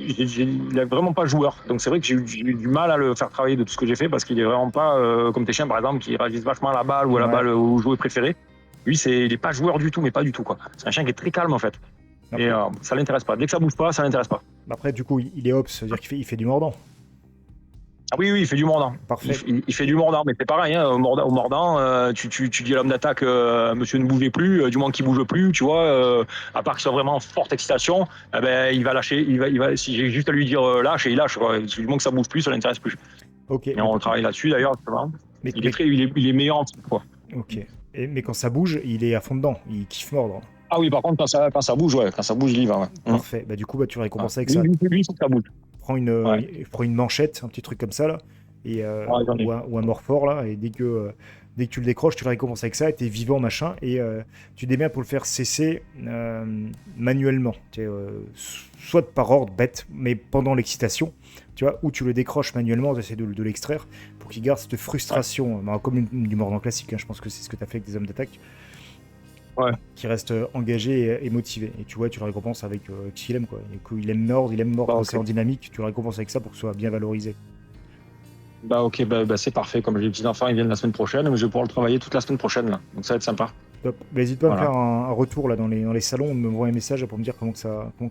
Speaker 5: il a vraiment pas joueur. Donc c'est vrai que j'ai eu du mal à le faire travailler de tout ce que j'ai fait parce qu'il est vraiment pas comme tes chiens, par exemple, qui réagissent vachement à la balle ou à la balle au jouet préféré. Lui, il est pas joueur du tout, mais pas du tout, quoi. C'est un chien qui est très calme, en fait. Après. Et ça l'intéresse pas. Dès que ça bouge pas, ça l'intéresse pas.
Speaker 1: Après, du coup, il est ops, c'est-à-dire qu'il fait du mordant.
Speaker 5: Ah oui, il fait du mordant.
Speaker 1: Parfait.
Speaker 5: Il fait du mordant, mais c'est pareil, hein, au mordant, tu dis à l'homme d'attaque, monsieur ne bougez plus, du moment qu'il bouge plus, tu vois, à part qu'il soit vraiment en forte excitation, il va lâcher, si j'ai juste à lui dire lâche, et il lâche, quoi. Du moment que ça bouge plus, ça l'intéresse plus.
Speaker 1: Ok.
Speaker 5: Et on travaille là-dessus d'ailleurs, il est meilleur en type, quoi.
Speaker 1: Ok. Mais quand ça bouge, il est à fond dedans, il kiffe mordre.
Speaker 5: Ah oui, par contre, quand ça bouge, il y va. Ouais.
Speaker 1: Parfait. Du coup, tu récompenses avec ça.
Speaker 5: Lui, il faut que ça bouge.
Speaker 1: Prends une manchette, un petit truc comme ça là, et ou un morphore là, et dès Dès que tu le décroches, tu le récompenses avec ça, et t'es vivant, machin, et tu démerdes pour le faire cesser manuellement. Soit par ordre bête, mais pendant l'excitation, tu vois, ou tu le décroches manuellement, tu essaies de l'extraire pour qu'il garde cette frustration, comme du mordant classique, hein, je pense que c'est ce que tu as fait avec des hommes d'attaque.
Speaker 5: Ouais.
Speaker 1: Qui reste engagé et motivé. Et tu vois, tu le récompenses avec ce qu'il aime, quoi. Il aime mordre quand c'est en dynamique, tu le récompenses avec ça pour que ce soit bien valorisé.
Speaker 5: Bah ok, c'est parfait. Comme les petits enfants, ils viennent la semaine prochaine, mais je vais pouvoir le travailler toute la semaine prochaine, là. Donc ça va être sympa.
Speaker 1: Top. Bah, n'hésite pas à me faire un retour là, dans les salons, me envoyer un message pour me dire comment que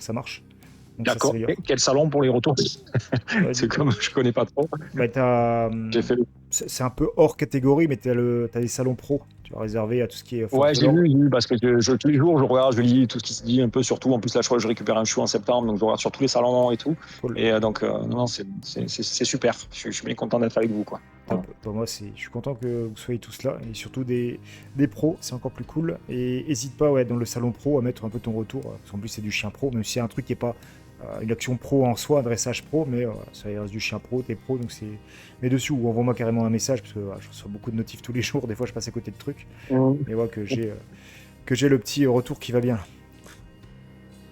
Speaker 1: ça marche. Donc,
Speaker 5: d'accord. Quel salon pour les retours? C'est comme je connais pas trop.
Speaker 1: Bah,
Speaker 5: J'ai fait
Speaker 1: c'est un peu hors catégorie, mais t'as des salons pro, tu vas réserver à tout ce qui est.
Speaker 5: Ouais, j'ai vu, parce que tous les jours, je regarde, je lis tout ce qui se dit un peu, surtout. En plus, là, je crois que je récupère un chou en septembre, donc je regarde sur tous les salons et tout. Cool. Et donc, non, c'est super. Je suis bien content d'être avec vous, quoi.
Speaker 1: Top. Pour moi, je suis content que vous soyez tous là, et surtout des pros, c'est encore plus cool. Et n'hésite pas, dans le salon pro, à mettre un peu ton retour, parce qu'en plus, c'est du chien pro, même si c'est un truc qui n'est pas une action pro en soi, un dressage pro, mais ça reste du chien pro, t'es pro, donc c'est. Mais dessus, ou envoie-moi carrément un message, parce que je reçois beaucoup de notifs tous les jours, des fois je passe à côté de trucs, mais que j'ai le petit retour qui va bien.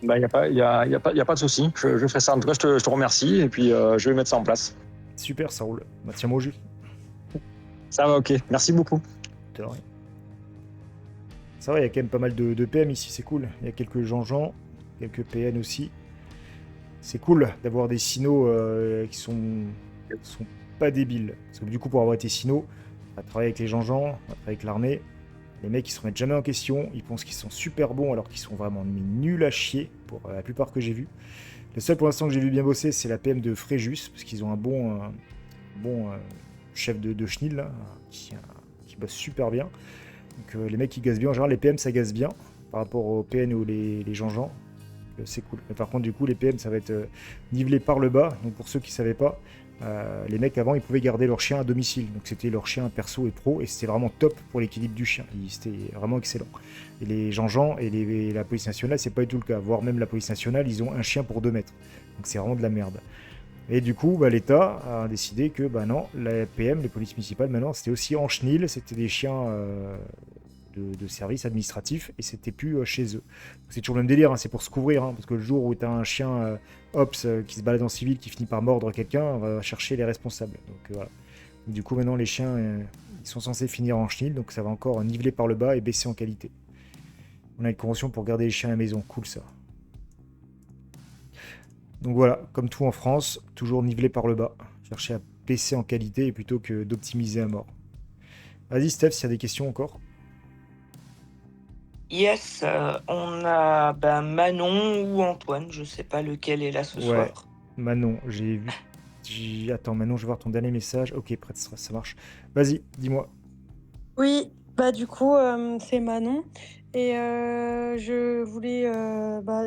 Speaker 5: Bah, y a pas de souci, je ferai ça. En tout cas, je te remercie, et puis je vais mettre ça en place.
Speaker 1: Super, ça roule. Bah, tiens-moi au jus.
Speaker 5: Ça va, ok. Merci beaucoup.
Speaker 1: De rien. Ça va, il y a quand même pas mal de PM ici, c'est cool. Il y a quelques Jean-Jean, quelques PN aussi. C'est cool d'avoir des sinos qui sont pas débiles. Parce que du coup, pour avoir été sino, on va travailler avec les Jean-Jean, on va travailler avec l'armée. Les mecs, ils se remettent jamais en question. Ils pensent qu'ils sont super bons alors qu'ils sont vraiment nuls à chier pour la plupart que j'ai vu. Le seul pour l'instant que j'ai vu bien bosser, c'est la PM de Fréjus, parce qu'ils ont un bon chef de chenil là, qui bosse super bien. Donc les mecs, ils gazent bien. En général, les PM, ça gaze bien par rapport aux PN ou les Jean-Jean. C'est cool. Mais par contre, du coup, les PM, ça va être nivelé par le bas. Donc pour ceux qui ne savaient pas, les mecs avant, ils pouvaient garder leur chien à domicile. Donc c'était leur chien perso et pro, et c'était vraiment top pour l'équilibre du chien. C'était vraiment excellent. Et les Jean-Jean et la police nationale, c'est pas du tout le cas. Voire même la police nationale, ils ont un chien pour 2 mètres. Donc c'est vraiment de la merde. Et du coup, l'État a décidé que non, la PM, les polices municipales, maintenant, c'était aussi en chenil. C'était des chiens de service administratif, et c'était plus chez eux. C'est toujours le même délire, hein, c'est pour se couvrir, hein, parce que le jour où tu as un chien Ops qui se balade en civil, qui finit par mordre quelqu'un, on va chercher les responsables. Donc voilà. Du coup, maintenant, les chiens, ils sont censés finir en chenil, donc ça va encore niveler par le bas et baisser en qualité. On a une convention pour garder les chiens à la maison, cool ça. Donc voilà, comme tout en France, toujours nivelé par le bas. Chercher à baisser en qualité plutôt que d'optimiser à mort. Vas-y Steph, s'il y a des questions encore.
Speaker 2: Yes, on a Manon ou Antoine, je sais pas lequel est là ce soir.
Speaker 1: Manon, j'ai vu. Attends, Manon, je vais voir ton dernier message. Ok, prêt de stress, ça marche. Vas-y, dis-moi.
Speaker 6: Oui, du coup, c'est Manon. Et je voulais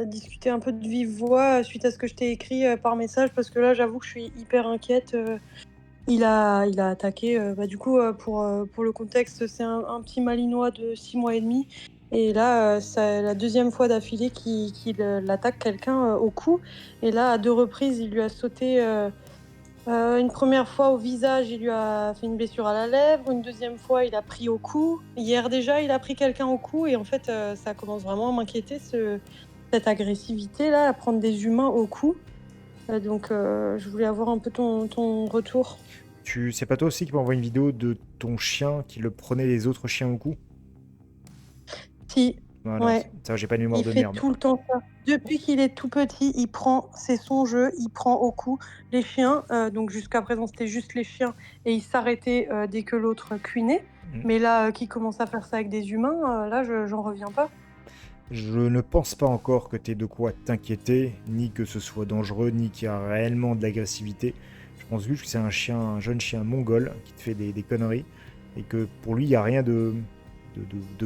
Speaker 6: discuter un peu de vive voix suite à ce que je t'ai écrit par message, parce que là, j'avoue que je suis hyper inquiète. Il a attaqué, du coup, pour le contexte, c'est un petit Malinois de 6 mois et demi. Et là, c'est la deuxième fois d'affilée qu'il attaque quelqu'un au cou. Et là, à 2 reprises, il lui a sauté... une première fois au visage, il lui a fait une blessure à la lèvre. Une deuxième fois, il a pris au cou. Hier déjà, il a pris quelqu'un au cou. Et en fait, ça commence vraiment à m'inquiéter, cette agressivité-là, à prendre des humains au cou. Donc, je voulais avoir un peu ton retour.
Speaker 1: C'est pas toi aussi qui m'envoie une vidéo de ton chien qui le prenait les autres chiens au cou?
Speaker 6: Si.
Speaker 1: Voilà,
Speaker 6: ouais.
Speaker 1: Ça, j'ai pas une mémoire de merde.
Speaker 6: Il fait tout le temps ça. Depuis qu'il est tout petit, c'est son jeu, il prend au cou les chiens. Donc jusqu'à présent, c'était juste les chiens, et il s'arrêtait dès que l'autre cuinait. Mais là, qui commence à faire ça avec des humains, là, j'en reviens pas.
Speaker 1: Je ne pense pas encore que tu aies de quoi t'inquiéter, ni que ce soit dangereux, ni qu'il y a réellement de l'agressivité. Je pense juste que c'est un jeune chien mongol qui te fait des conneries, et que pour lui, il n'y a rien de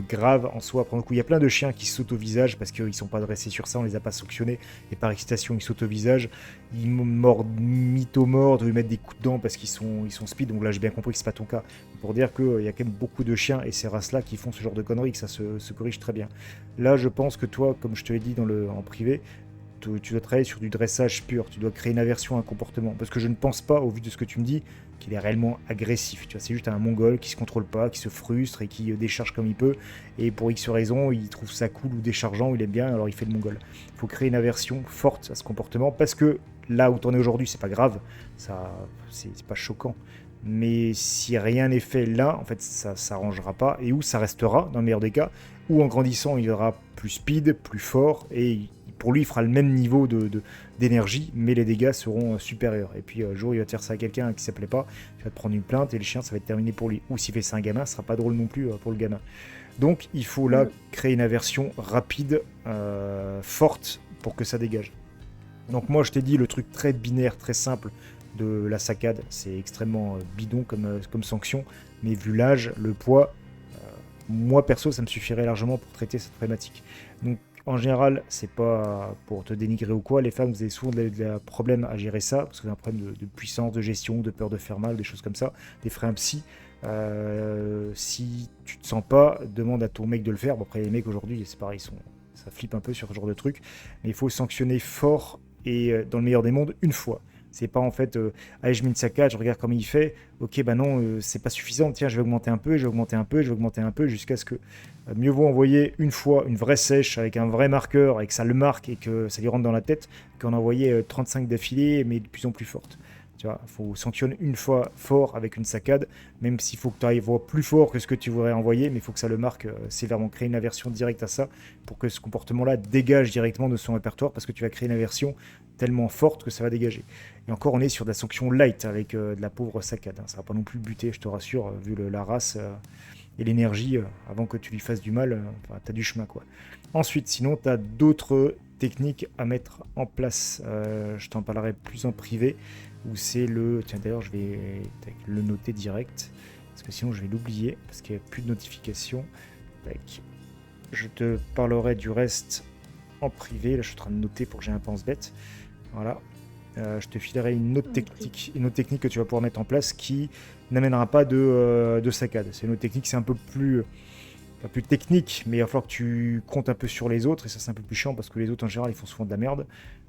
Speaker 1: grave en soi. Pour le coup, il y a plein de chiens qui sautent au visage parce qu'ils sont pas dressés sur ça, on les a pas sanctionnés, et par excitation ils sautent au visage, ils mordent, mythomordent, ils mettent des coups de dents parce qu'ils sont speed. Donc là j'ai bien compris que c'est pas ton cas, pour dire qu'il y a quand même beaucoup de chiens et ces races là qui font ce genre de conneries, que ça se corrige très bien. Là je pense que toi, comme je te l'ai dit en privé, tu dois travailler sur du dressage pur, tu dois créer une aversion à un comportement. Parce que je ne pense pas, au vu de ce que tu me dis, qu'il est réellement agressif. Tu vois, c'est juste un mongol qui se contrôle pas, qui se frustre et qui décharge comme il peut. Et pour X raison, il trouve ça cool ou déchargeant, ou il aime bien, alors il fait le mongol. Il faut créer une aversion forte à ce comportement, parce que là où t'en es aujourd'hui, c'est pas grave, c'est pas choquant. Mais si rien n'est fait là, en fait, ça s'arrangera pas. Et où ça restera, dans le meilleur des cas, ou en grandissant, il aura plus speed, plus fort, et pour lui, il fera le même niveau d'énergie, mais les dégâts seront supérieurs. Et puis, un jour, il va te faire ça à quelqu'un qui s'appelait pas, tu vas te prendre une plainte, et le chien, ça va être terminé pour lui. Ou s'il fait ça à un gamin, ce sera pas drôle non plus pour le gamin. Donc, il faut là créer une aversion rapide, forte, pour que ça dégage. Donc moi, je t'ai dit, le truc très binaire, très simple de la saccade, c'est extrêmement bidon comme sanction, mais vu l'âge, le poids, moi perso, ça me suffirait largement pour traiter cette problématique. Donc en général, c'est pas pour te dénigrer ou quoi, les femmes, vous avez souvent des problèmes à gérer ça, parce que vous avez un problème de puissance, de gestion, de peur de faire mal, des choses comme ça, des freins psy. Si tu te sens pas, demande à ton mec de le faire. Bon, après les mecs aujourd'hui, c'est pareil, ça flippe un peu sur ce genre de truc, mais il faut sanctionner fort et dans le meilleur des mondes une fois. C'est pas en fait, allez, je mets une saccade, je regarde comment il fait, ok, bah non, c'est pas suffisant, tiens, je vais augmenter un peu, je vais augmenter un peu, je vais augmenter un peu, jusqu'à ce que mieux vaut envoyer une fois une vraie sèche avec un vrai marqueur et que ça le marque et que ça lui rentre dans la tête qu'en envoyer 35 d'affilée, mais de plus en plus fortes. Tu vois, il faut sanctionner une fois fort avec une saccade, même s'il faut que tu arrives plus fort que ce que tu voudrais envoyer, mais il faut que ça le marque sévèrement. Créer une aversion directe à ça pour que ce comportement-là dégage directement de son répertoire, parce que tu vas créer une aversion tellement forte que ça va dégager. Et encore, on est sur de la sanction light avec de la pauvre saccade. Hein. Ça va pas non plus buter, je te rassure, vu la race et l'énergie, avant que tu lui fasses du mal, tu as du chemin, quoi. Ensuite, sinon, tu as d'autres techniques à mettre en place. Je t'en parlerai plus en privé. Où c'est tiens, d'ailleurs, je vais le noter direct, parce que sinon je vais l'oublier, parce qu'il n'y a plus de notification. Je te parlerai du reste en privé. Là, je suis en train de noter pour que j'ai un pense-bête. Voilà. Je te filerai une autre technique que tu vas pouvoir mettre en place qui n'amènera pas de saccade. C'est une autre technique, c'est un peu plus technique, mais il va falloir que tu comptes un peu sur les autres, et ça c'est un peu plus chiant parce que les autres en général ils font souvent de la merde.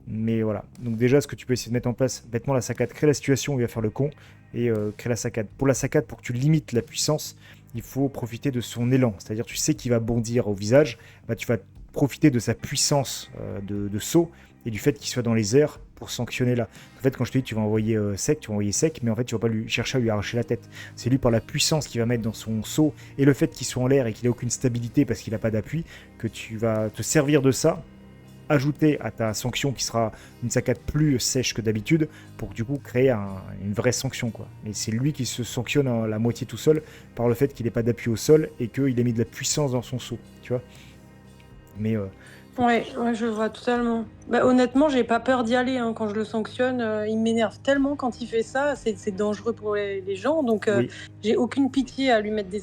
Speaker 1: Mais voilà, donc déjà ce que tu peux essayer de mettre en place, bêtement la saccade, crée la situation où il va faire le con et crée la saccade. Pour la saccade, pour que tu limites la puissance, il faut profiter de son élan, c'est-à-dire tu sais qu'il va bondir au visage, bah, tu vas profiter de sa puissance de saut et du fait qu'il soit dans les airs pour sanctionner là. En fait, quand je te dis tu vas envoyer sec, mais en fait tu vas pas lui chercher à lui arracher la tête. C'est lui par la puissance qu'il va mettre dans son saut et le fait qu'il soit en l'air et qu'il ait aucune stabilité parce qu'il n'a pas d'appui, que tu vas te servir de ça, ajouter à ta sanction qui sera une saccade plus sèche que d'habitude pour du coup créer une vraie sanction, quoi. Et c'est lui qui se sanctionne à la moitié tout seul par le fait qu'il n'ait pas d'appui au sol et qu'il ait mis de la puissance dans son saut, tu vois. Mais
Speaker 6: Ouais, je vois totalement. Bah, honnêtement, j'ai pas peur d'y aller hein, quand je le sanctionne. Il m'énerve tellement quand il fait ça, c'est dangereux pour les gens. Donc,
Speaker 1: oui,
Speaker 6: j'ai aucune pitié à lui mettre des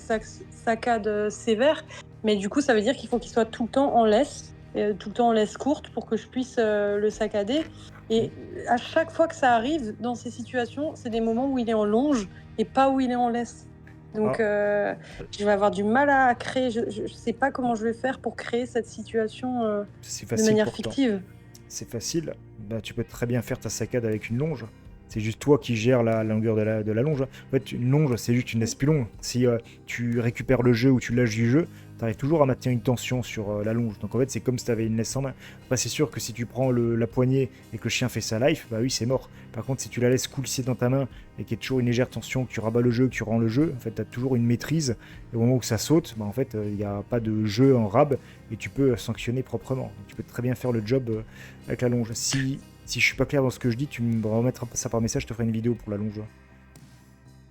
Speaker 6: saccades sévères. Mais du coup, ça veut dire qu'il faut qu'il soit tout le temps en laisse, tout le temps en laisse courte pour que je puisse le saccader. Et à chaque fois que ça arrive dans ces situations, c'est des moments où il est en longe et pas où il est en laisse. Donc, je vais avoir du mal à créer. Je sais pas comment je vais faire pour créer cette situation
Speaker 1: c'est
Speaker 6: de
Speaker 1: facile
Speaker 6: manière
Speaker 1: pourtant.
Speaker 6: fictive.
Speaker 1: C'est facile, bah, tu peux très bien faire ta saccade avec une longe. C'est juste toi qui gères la longueur de la longe. En fait, une longe, c'est juste une laisse plus longue. Si tu récupères le jeu ou tu lâches du jeu, tu arrives toujours à maintenir une tension sur la longe. Donc en fait, c'est comme si tu avais une laisse en main. Après, c'est sûr que si tu prends la poignée et que le chien fait sa life, bah oui, c'est mort. Par contre, si tu la laisses coulisser dans ta main et qu'il y a toujours une légère tension, que tu rabats le jeu, que tu rends le jeu, en fait, tu as toujours une maîtrise. Et au moment où ça saute, bah, en fait, il n'y a pas de jeu en rab et tu peux sanctionner proprement. Donc, tu peux très bien faire le job avec la longe. Si je suis pas clair dans ce que je dis, tu me remettras ça par message, je te ferai une vidéo pour la longe.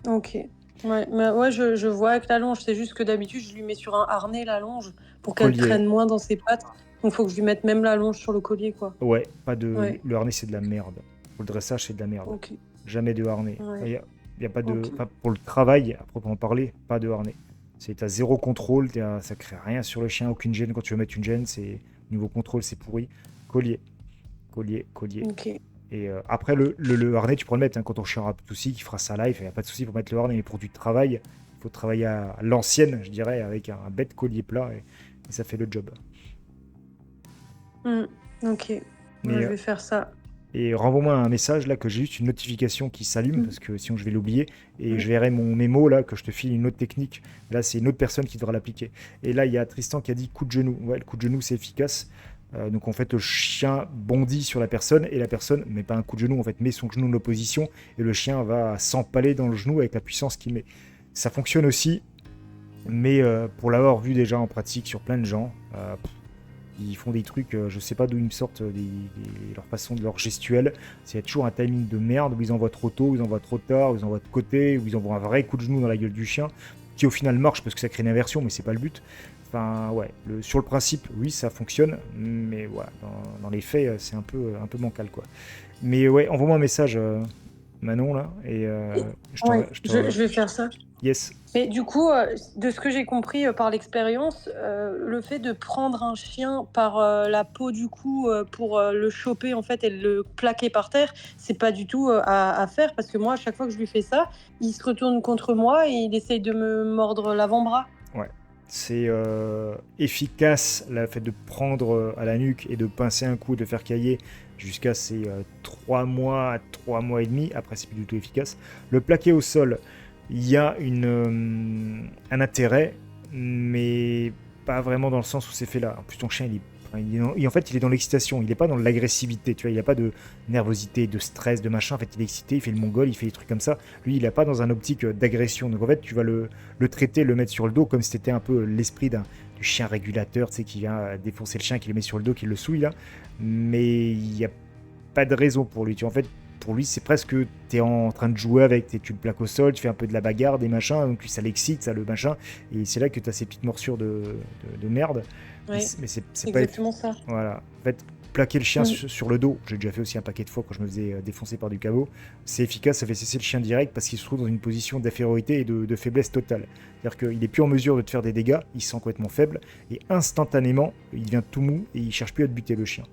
Speaker 6: Ok. Ouais, mais ouais, je vois avec la longe. C'est juste que d'habitude, je lui mets sur un harnais la longe pour qu'elle
Speaker 1: Collier.
Speaker 6: traîne moins dans ses pattes. Donc, faut que je lui mette même la longe sur le collier, quoi.
Speaker 1: Ouais, pas de.
Speaker 6: Ouais.
Speaker 1: Le harnais, c'est de la merde. Pour le dressage, c'est de la merde.
Speaker 6: Ok.
Speaker 1: Jamais de harnais.
Speaker 6: Ouais.
Speaker 1: Y a pas de.
Speaker 6: Ok.
Speaker 1: Enfin, pour le travail, à proprement parler, pas de harnais. T'as zéro contrôle, ça crée rien sur le chien, aucune gêne. Quand tu veux mettre une gêne, niveau contrôle, c'est pourri. Collier.
Speaker 6: Ok.
Speaker 1: Et après, le harnais, tu pourras le mettre hein, quand ton chien aura pas de soucis, qui fera sa life, il n'y a pas de souci pour mettre le harnais. Mais pour du travail, il faut travailler à l'ancienne, je dirais, avec un bête collier plat, et ça fait le job.
Speaker 6: Ok. Ouais,
Speaker 1: Mais,
Speaker 6: je vais faire ça.
Speaker 1: et renvoie-moi un message là que j'ai juste une notification qui s'allume
Speaker 6: Mm.
Speaker 1: parce que sinon je vais l'oublier et je verrai mon mémo là que je te file une autre technique. Là c'est une autre personne qui devra l'appliquer. Et là il y a Tristan qui a dit coup de genou. Ouais, le coup de genou c'est efficace. Donc en fait le chien bondit sur la personne et la personne met pas un coup de genou en fait met son genou en opposition et le chien va s'empaler dans le genou avec la puissance qu'il met. Ça fonctionne aussi, mais pour l'avoir vu déjà en pratique sur plein de gens, ils font des trucs, je sais pas d'où ils me sortent leur façon de leur gestuelle. C'est toujours un timing de merde où ils envoient trop tôt, où ils envoient trop tard, où ils envoient de côté, où ils envoient un vrai coup de genou dans la gueule du chien, qui au final marche parce que ça crée une inversion, mais c'est pas le but. Enfin, ouais, sur le principe, oui, ça fonctionne, mais voilà, dans les faits, c'est un peu bancal, quoi. Mais ouais, envoie-moi un message, Manon, là, et je
Speaker 6: Ouais,
Speaker 1: t'envoie.
Speaker 6: je vais faire ça.
Speaker 1: Yes.
Speaker 6: Mais du coup, de ce que j'ai compris par l'expérience, le fait de prendre un chien par la peau du cou pour le choper en fait et le plaquer par terre, c'est pas du tout à faire parce que moi, à chaque fois que je lui fais ça, il se retourne contre moi et il essaye de me mordre l'avant-bras.
Speaker 1: Ouais. C'est efficace, le fait de prendre à la nuque et de pincer un coup, de faire cailler jusqu'à ces 3 mois, 3 mois et demi. Après, c'est plus du tout efficace. Le plaquer au sol, il y a un intérêt, mais pas vraiment dans le sens où c'est fait là. En plus, ton chien, en fait, il est dans l'excitation, il n'est pas dans l'agressivité, tu vois, il n'a pas de nervosité, de stress, de machin. En fait, il est excité, il fait le mongol, il fait des trucs comme ça. Lui, il n'a pas dans un optique d'agression. Donc, en fait, tu vas le traiter, le mettre sur le dos, comme si c'était un peu l'esprit du chien régulateur, tu sais, qui vient défoncer le chien, qui le met sur le dos, qui le souille, là. Mais il n'y a pas de raison pour lui. Tu vois, en fait, pour lui, c'est presque tu es en train de jouer avec, tu le plaques au sol, tu fais un peu de la bagarre, des machins, donc ça l'excite, ça le machin, et c'est là que tu as ces petites morsures de merde.
Speaker 6: Oui,
Speaker 1: Mais c'est pas
Speaker 6: exactement ça.
Speaker 1: voilà. En fait, plaquer le chien
Speaker 6: Mm.
Speaker 1: sur le dos, j'ai déjà fait aussi un paquet de fois quand je me faisais défoncer par du cabot, c'est efficace, ça fait cesser le chien direct parce qu'il se trouve dans une position d'infériorité et de faiblesse totale. C'est-à-dire qu'il est plus en mesure de te faire des dégâts, il se sent complètement faible, et instantanément, il devient tout mou et il cherche plus à te buter le chien.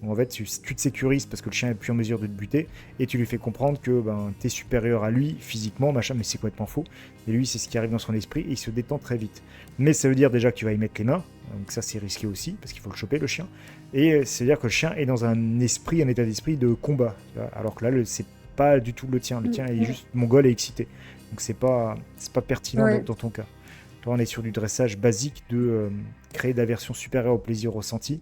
Speaker 1: Donc en fait, tu te sécurises parce que le chien est plus en mesure de te buter et tu lui fais comprendre que tu es supérieur à lui physiquement, machin, mais c'est complètement faux. Et lui, c'est ce qui arrive dans son esprit et il se détend très vite. Mais ça veut dire déjà que tu vas y mettre les mains, donc ça c'est risqué aussi parce qu'il faut le choper le chien. Et c'est-à-dire que le chien est dans un état d'esprit de combat, alors que là, c'est pas du tout le tien. Le tien est juste mongol et excité. Donc c'est pas pertinent
Speaker 6: Ouais.
Speaker 1: dans ton cas. Toi, on est sur du dressage basique de créer d'aversion supérieure au plaisir ressenti.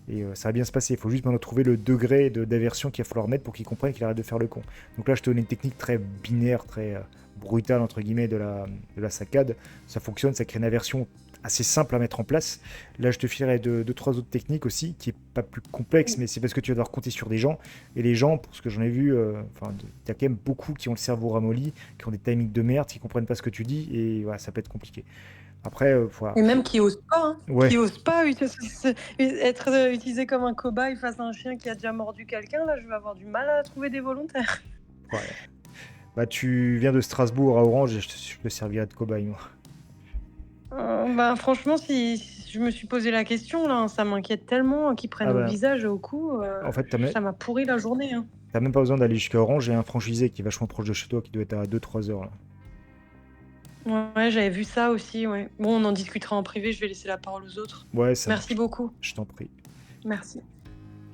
Speaker 1: Et ça va bien se passer. Il faut juste maintenant trouver le degré d'aversion qu'il va falloir mettre pour qu'il comprenne qu'il arrête de faire le con. Donc là, je te donne une technique très binaire, très brutale, entre guillemets, de la saccade. Ça fonctionne, ça crée une aversion assez simple à mettre en place. Là, je te filerai deux, trois autres techniques aussi, qui est pas plus complexe, mais c'est parce que tu vas devoir compter sur des gens. Et les gens, pour ce que j'en ai vu, il y a quand même beaucoup qui ont le cerveau ramolli, qui ont des timings de merde, qui comprennent pas ce que tu dis, et voilà, ça peut être compliqué. Après, voilà.
Speaker 6: Et même qui osent pas, hein.
Speaker 1: Ouais.
Speaker 6: Qui osent pas être utilisé comme un cobaye face à un chien qui a déjà mordu quelqu'un. Là, je vais avoir du mal à trouver des volontaires.
Speaker 1: Ouais. Bah, tu viens de Strasbourg à Orange et je te servirai de cobaye, moi.
Speaker 6: Franchement, si je me suis posé la question, là, ça m'inquiète tellement qu'ils prennent
Speaker 1: Ah
Speaker 6: au
Speaker 1: bah,
Speaker 6: visage au cou.
Speaker 1: en fait,
Speaker 6: Ça m'a pourri la journée, hein.
Speaker 1: t'as même pas besoin d'aller jusqu'à Orange. J'ai un franchisé qui est vachement proche de chez toi, qui doit être à 2-3 heures là.
Speaker 6: Ouais, j'avais vu ça aussi, ouais. Bon, on en discutera en privé, je vais laisser la parole aux autres.
Speaker 1: Ouais, ça
Speaker 6: Merci
Speaker 1: marche.
Speaker 6: beaucoup.
Speaker 1: Je t'en prie.
Speaker 6: Merci.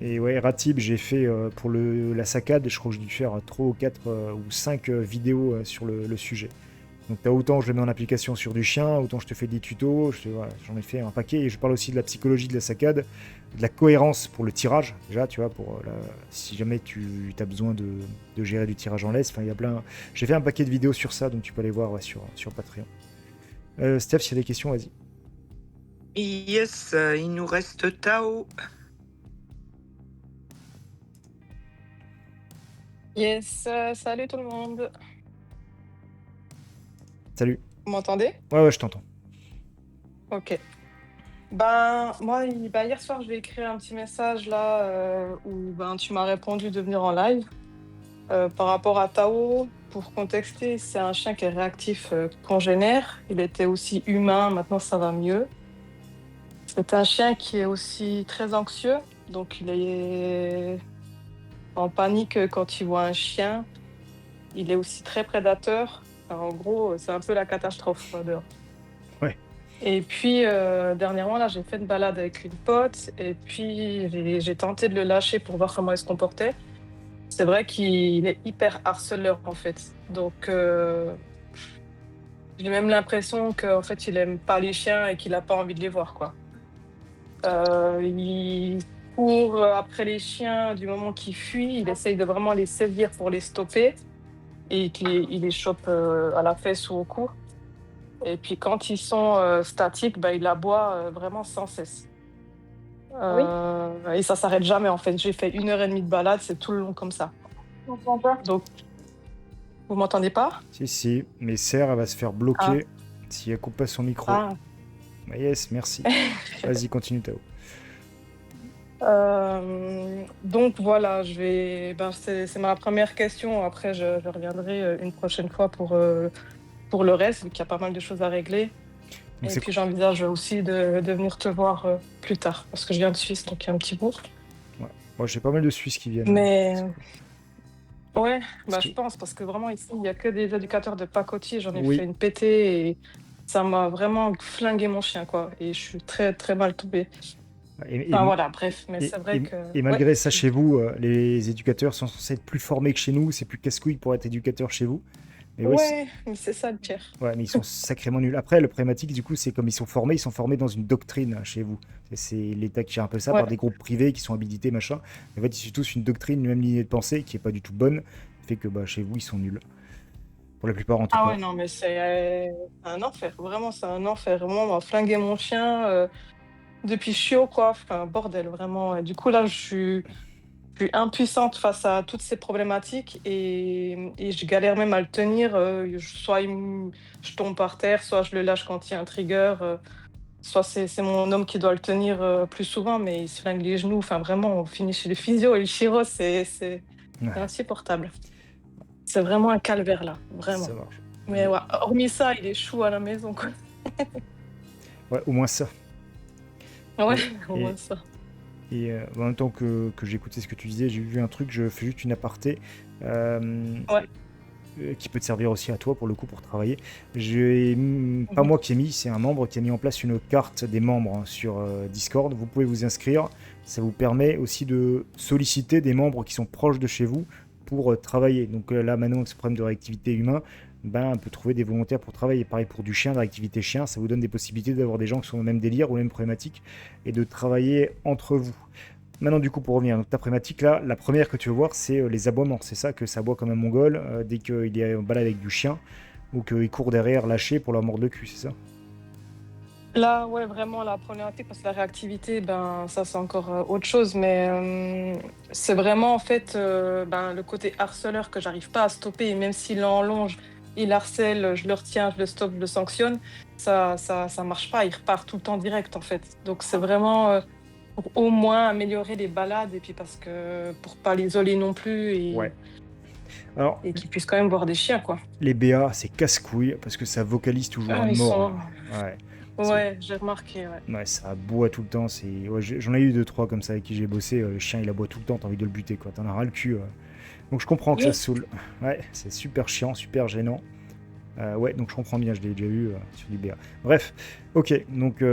Speaker 1: Et ouais, Ratib, j'ai fait pour la saccade, je crois que j'ai dû faire 3 ou 4 ou 5 vidéos sur le sujet. Donc t'as autant je le mets en application sur du chien, autant je te fais des tutos, voilà, j'en ai fait un paquet. Et je parle aussi de la psychologie de la saccade, de la cohérence pour le tirage, déjà, tu vois, si jamais tu as besoin de gérer du tirage en laisse, enfin il y a plein... J'ai fait un paquet de vidéos sur ça, donc tu peux aller voir sur Patreon. Steph, s'il y a des questions, vas-y.
Speaker 2: Yes, il nous reste Tao.
Speaker 7: Yes, salut tout le monde.
Speaker 1: Salut.
Speaker 7: Vous m'entendez?
Speaker 1: Ouais, je t'entends.
Speaker 7: Ok. Moi, hier soir, je vais écrire un petit message là où tu m'as répondu de venir en live. Par rapport à Tao, pour contexter, c'est un chien qui est réactif congénère. Il était aussi humain, maintenant ça va mieux. C'est un chien qui est aussi très anxieux, donc il est en panique quand il voit un chien. Il est aussi très prédateur. Alors, en gros, c'est un peu la catastrophe dehors.
Speaker 1: Ouais.
Speaker 7: Et puis, dernièrement, là, j'ai fait une balade avec une pote et puis j'ai tenté de le lâcher pour voir comment il se comportait. C'est vrai qu'il est hyper harceleur, en fait. Donc, j'ai même l'impression qu'en fait, il aime pas les chiens et qu'il a pas envie de les voir, quoi. Il court après les chiens du moment qu'ils fuient, il essaye de vraiment les saisir pour les stopper et il les chope à la fesse ou au cou. Et puis quand ils sont statiques, bah, il aboie vraiment sans cesse.
Speaker 4: Oui,
Speaker 7: Et ça s'arrête jamais en fait. J'ai fait 1 heure et demie de balade, c'est tout le long comme ça.
Speaker 4: je comprends pas.
Speaker 7: Donc, vous m'entendez pas?
Speaker 1: Si, mais Serre, elle va se faire
Speaker 7: Ah,
Speaker 1: bloquer si elle coupe pas son micro.
Speaker 7: ah.
Speaker 1: Ah, yes, merci. Vas-y, continue, Tao.
Speaker 7: Donc voilà, c'est ma première question. Après, je reviendrai une prochaine fois pour le reste, vu qu'il y a pas mal de choses à régler.
Speaker 1: Donc,
Speaker 7: Et
Speaker 1: c'est
Speaker 7: puis j'envisage aussi de venir te voir plus tard, parce que je viens de Suisse, donc il y a un petit bout.
Speaker 1: ouais. Moi, j'ai pas mal de Suisses qui viennent.
Speaker 7: Mais ouais,
Speaker 1: Parce
Speaker 7: je
Speaker 1: que-
Speaker 7: pense, parce que vraiment ici, il n'y a que des éducateurs de pacotille. J'en ai
Speaker 1: Oui,
Speaker 7: fait une pétée et ça m'a vraiment flingué mon chien, quoi. Et je suis très, très mal tombée.
Speaker 1: et,
Speaker 7: Enfin voilà, bref, mais
Speaker 1: et-
Speaker 7: c'est vrai
Speaker 1: et-
Speaker 7: que...
Speaker 1: et
Speaker 7: Ouais,
Speaker 1: malgré ça, chez vous, les éducateurs sont censés être plus formés que chez nous. C'est plus casse-couille pour être éducateur chez vous. Mais ouais,
Speaker 7: ouais, mais c'est ça le pire.
Speaker 1: ouais, mais ils sont sacrément nuls. Après, le problématique, du coup, c'est comme ils sont formés dans une doctrine chez vous. C'est l'État qui gère un peu ça
Speaker 7: Ouais.
Speaker 1: par des groupes privés qui sont habilités, machin. En fait, ils suivent tous une doctrine, une même lignée de pensée qui est pas du tout bonne. Fait que bah, chez vous, ils sont nuls. Pour la plupart, en tout
Speaker 7: Ah
Speaker 1: cas.
Speaker 7: ouais, non, mais c'est un enfer. Vraiment, c'est un enfer. Vraiment, on m'a flingué mon chien depuis chiot, quoi. Enfin, bordel, vraiment. Et du coup, là, je suis impuissante face à toutes ces problématiques et je galère même à le tenir. Soit je tombe par terre, soit je le lâche quand il y a un trigger, soit c'est mon homme qui doit le tenir plus souvent, mais il se flingue les genoux. Enfin, vraiment, on finit chez le physio et le chiro, c'est
Speaker 1: Ouais,
Speaker 7: insupportable. C'est vraiment un calvaire, là, vraiment.
Speaker 1: ça marche.
Speaker 7: Mais ouais, hormis ça, il est chou à la maison, quoi.
Speaker 1: Ouais, au moins ça.
Speaker 7: Ouais,
Speaker 1: Et,
Speaker 7: au
Speaker 1: et,
Speaker 7: moins ça.
Speaker 1: et, en même temps que j'écoutais ce que tu disais, j'ai vu un truc, je fais juste une aparté. euh,
Speaker 7: Ouais.
Speaker 1: qui peut te servir aussi à toi pour le coup pour travailler. Pas
Speaker 7: Mhm.
Speaker 1: moi qui ai mis, c'est un membre qui a mis en place une carte des membres sur Discord. Vous pouvez vous inscrire. Ça vous permet aussi de solliciter des membres qui sont proches de chez vous pour travailler. Donc là maintenant avec ce problème de réactivité humain, ben, on peut trouver des volontaires pour travailler. Pareil pour du chien, de réactivité chien, ça vous donne des possibilités d'avoir des gens qui sont au même délire ou même problématique et de travailler entre vous. Maintenant, du coup, pour revenir à ta problématique, là, la première que tu veux voir, c'est les aboiements. C'est ça que ça aboie comme un mongol dès qu'il est en balade avec du chien ou qu'il court derrière lâché pour leur mordre le cul, c'est ça?
Speaker 7: Là, ouais, vraiment la problématique, parce que la réactivité, ben, ça c'est encore autre chose, mais c'est vraiment en fait ben, le côté harceleur que j'arrive pas à stopper, et même s'il l'enlonge, il harcèle, je le retiens, je le stoppe, je le sanctionne, ça marche pas, il repart tout le temps direct en fait. Donc c'est vraiment pour au moins améliorer les balades, et puis parce que pour pas l'isoler non plus,
Speaker 1: Ouais. Alors,
Speaker 7: et qu'il puisse quand même voir des chiens, quoi.
Speaker 1: les BA, c'est casse-couille parce que ça vocalise toujours à
Speaker 7: Ils
Speaker 1: mort.
Speaker 7: sont...
Speaker 1: Là. Ouais.
Speaker 7: Ouais, j'ai remarqué, ouais.
Speaker 1: Ouais, ça aboie tout le temps. Ouais, j'en ai eu 2-3 comme ça avec qui j'ai bossé. Le chien, il aboie tout le temps. T'as envie de le buter, quoi. T'en as ras le cul. Donc je comprends que ça
Speaker 7: Oui.
Speaker 1: saoule. Ouais, c'est super chiant, super gênant. Ouais, donc je comprends bien, je l'ai déjà eu sur du BA. Bref, ok, donc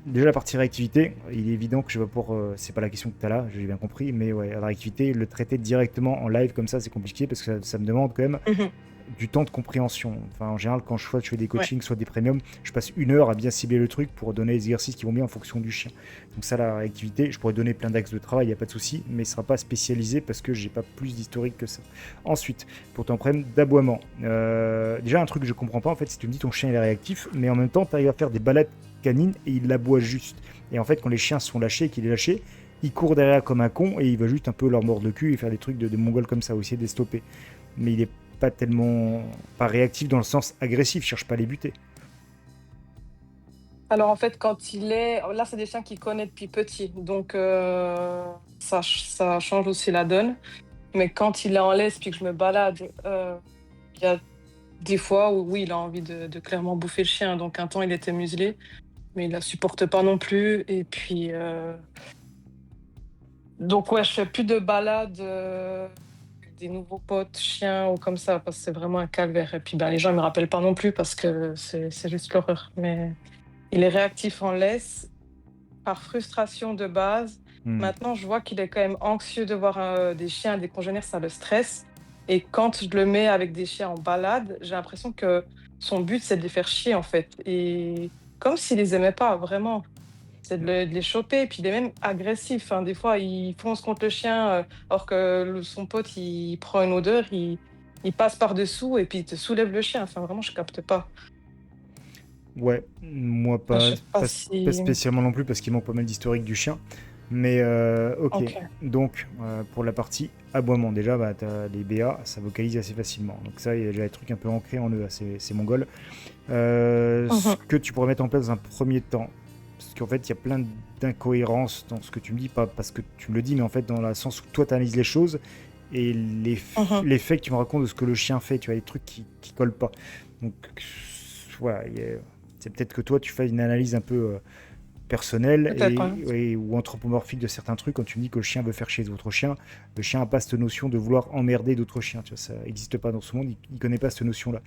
Speaker 1: déjà la partie réactivité, il est évident que je vais pouvoir, c'est pas la question que tu as là, j'ai bien compris, mais ouais, la réactivité, le traiter directement en live comme ça, c'est compliqué parce que ça me demande quand même
Speaker 7: Mhm.
Speaker 1: du temps de compréhension. Enfin, en général, quand je fais des
Speaker 7: Ouais.
Speaker 1: coachings, soit des premiums, je passe 1 heure à bien cibler le truc pour donner les exercices qui vont bien en fonction du chien. Donc ça, la réactivité, je pourrais donner plein d'axes de travail, il n'y a pas de souci, mais ce sera pas spécialisé parce que j'ai pas plus d'historique que ça. Ensuite, pour ton problème d'aboiement, déjà un truc que je comprends pas, en fait, si tu me dis ton chien il est réactif, mais en même temps, tu arrives à faire des balades canines et il aboie juste. Et en fait, quand les chiens sont lâchés et qu'il est lâché, il court derrière comme un con et il va juste un peu leur mordre le cul et faire des trucs de mongol comme ça, ou essayer de les stopper. Mais il est pas tellement pas réactif dans le sens agressif, cherche pas à les buter.
Speaker 7: Alors en fait, quand il est... Là, c'est des chiens qu'il connaît depuis petit, donc ça change aussi la donne. Mais quand il est en laisse puis que je me balade, il y a des fois où oui, il a envie de clairement bouffer le chien. Donc un temps, il était muselé, mais il la supporte pas non plus. Et puis... Donc ouais, je fais plus de balades avec des nouveaux potes chiens ou comme ça, parce que c'est vraiment un calvaire. Et puis ben, les gens ne me rappellent pas non plus parce que c'est juste l'horreur. Mais il est réactif en laisse par frustration de base. Maintenant, je vois qu'il est quand même anxieux de voir des chiens, des congénères, ça le stresse. Et quand je le mets avec des chiens en balade, j'ai l'impression que son but, c'est de les faire chier, en fait. Et comme s'il les aimait pas, vraiment. C'est de les choper. Puis il est même agressif, hein. Des fois, il fonce contre le chien, alors que son pote, il prend une odeur, il passe par-dessous et puis il te soulève le chien. Enfin, vraiment, je capte pas.
Speaker 1: Ouais, moi
Speaker 7: Enfin, je
Speaker 1: pas,
Speaker 7: sais pas
Speaker 1: pas,
Speaker 7: si.
Speaker 1: pas spécialement non plus parce qu'il manque pas mal d'historique du chien. Mais ok,
Speaker 7: Ok.
Speaker 1: donc pour la partie aboiement, déjà bah, t'as les BA, ça vocalise assez facilement. Donc ça, il y a déjà des trucs un peu ancrés en eux, c'est mongol. Ce
Speaker 7: Mhm.
Speaker 1: que tu pourrais mettre en place dans un premier temps, parce qu'en fait, il y a plein d'incohérences dans ce que tu me dis, pas parce que tu me le dis, mais en fait, dans le sens où toi, tu analyses les choses et
Speaker 7: Mhm.
Speaker 1: les faits que tu me racontes de ce que le chien fait, tu as des trucs qui collent pas. Donc, voilà, c'est peut-être que toi, tu fais une analyse un peu personnelle
Speaker 7: Peut-être, hein.
Speaker 1: ou anthropomorphique de certains trucs. Quand tu me dis que le chien veut faire chier d'autres chiens, le chien n'a pas cette notion de vouloir emmerder d'autres chiens. Tu vois, ça n'existe pas dans ce monde, il connaît pas cette notion-là.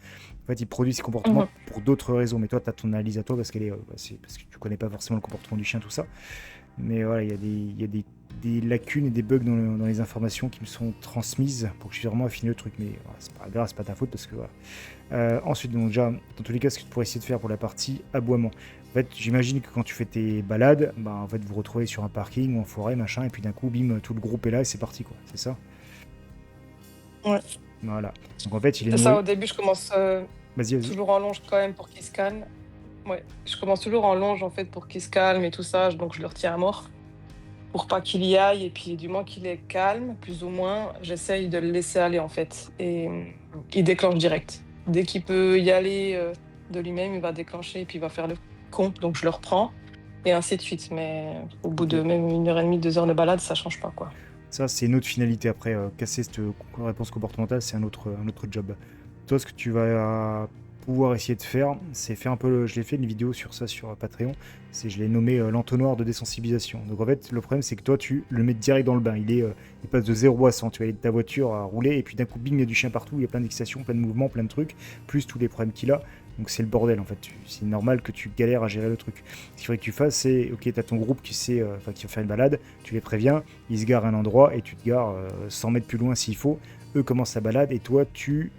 Speaker 1: En fait, il produit ses comportements
Speaker 7: Mhm.
Speaker 1: pour d'autres raisons. Mais toi, tu as ton analyse à toi parce c'est parce que tu connais pas forcément le comportement du chien, tout ça. Mais voilà, il y a des lacunes et des bugs dans les informations qui me sont transmises pour que je puisse vraiment affiner le truc. Mais voilà, c'est pas grave, c'est pas ta faute parce que voilà. Ensuite, donc déjà, dans tous les cas, ce que tu pourrais essayer de faire pour la partie aboiement. En fait, j'imagine que quand tu fais tes balades, bah, en fait, vous vous retrouvez sur un parking ou en forêt, machin, et puis d'un coup, bim, tout le groupe est là et c'est parti, quoi. C'est ça?
Speaker 7: Ouais.
Speaker 1: Voilà. Donc en fait, il est
Speaker 7: C'est ça,
Speaker 1: nourri.
Speaker 7: au début, je commence
Speaker 1: Vas-y, vas-y.
Speaker 7: toujours en longe quand même pour qu'il se calme. Ouais, je commence toujours en longe en fait pour qu'il se calme et tout ça, donc je le retiens à mort pour pas qu'il y aille et puis du moins qu'il est calme, plus ou moins, j'essaye de le laisser aller en fait et il déclenche direct. Dès qu'il peut y aller de lui-même, il va déclencher et puis il va faire le con, donc je le reprends et ainsi de suite. Mais au bout de
Speaker 1: Ok.
Speaker 7: même 1 heure et demie, 2 heures de balade, ça change pas quoi.
Speaker 1: Ça, c'est une autre finalité. Après, casser cette réponse comportementale, c'est un autre job. Toi, ce que tu vas pouvoir essayer de faire, c'est faire un peu. Je l'ai fait une vidéo sur ça sur Patreon. Je l'ai nommé l'entonnoir de désensibilisation. Donc en fait, le problème, c'est que toi, tu le mets direct dans le bain. Il passe de 0 à 100. Tu vas aller de ta voiture à rouler, et puis d'un coup, bing, il y a du chien partout. Il y a plein d'excitations, plein de mouvements, plein de trucs, plus tous les problèmes qu'il a. Donc c'est le bordel en fait. C'est normal que tu galères à gérer le truc. Ce qu'il faudrait que tu fasses, c'est ok, t'as ton groupe qui sait, qui va faire une balade, tu les préviens, ils se garent à un endroit et tu te gares 100 mètres plus loin s'il faut. Eux commencent la balade et toi tu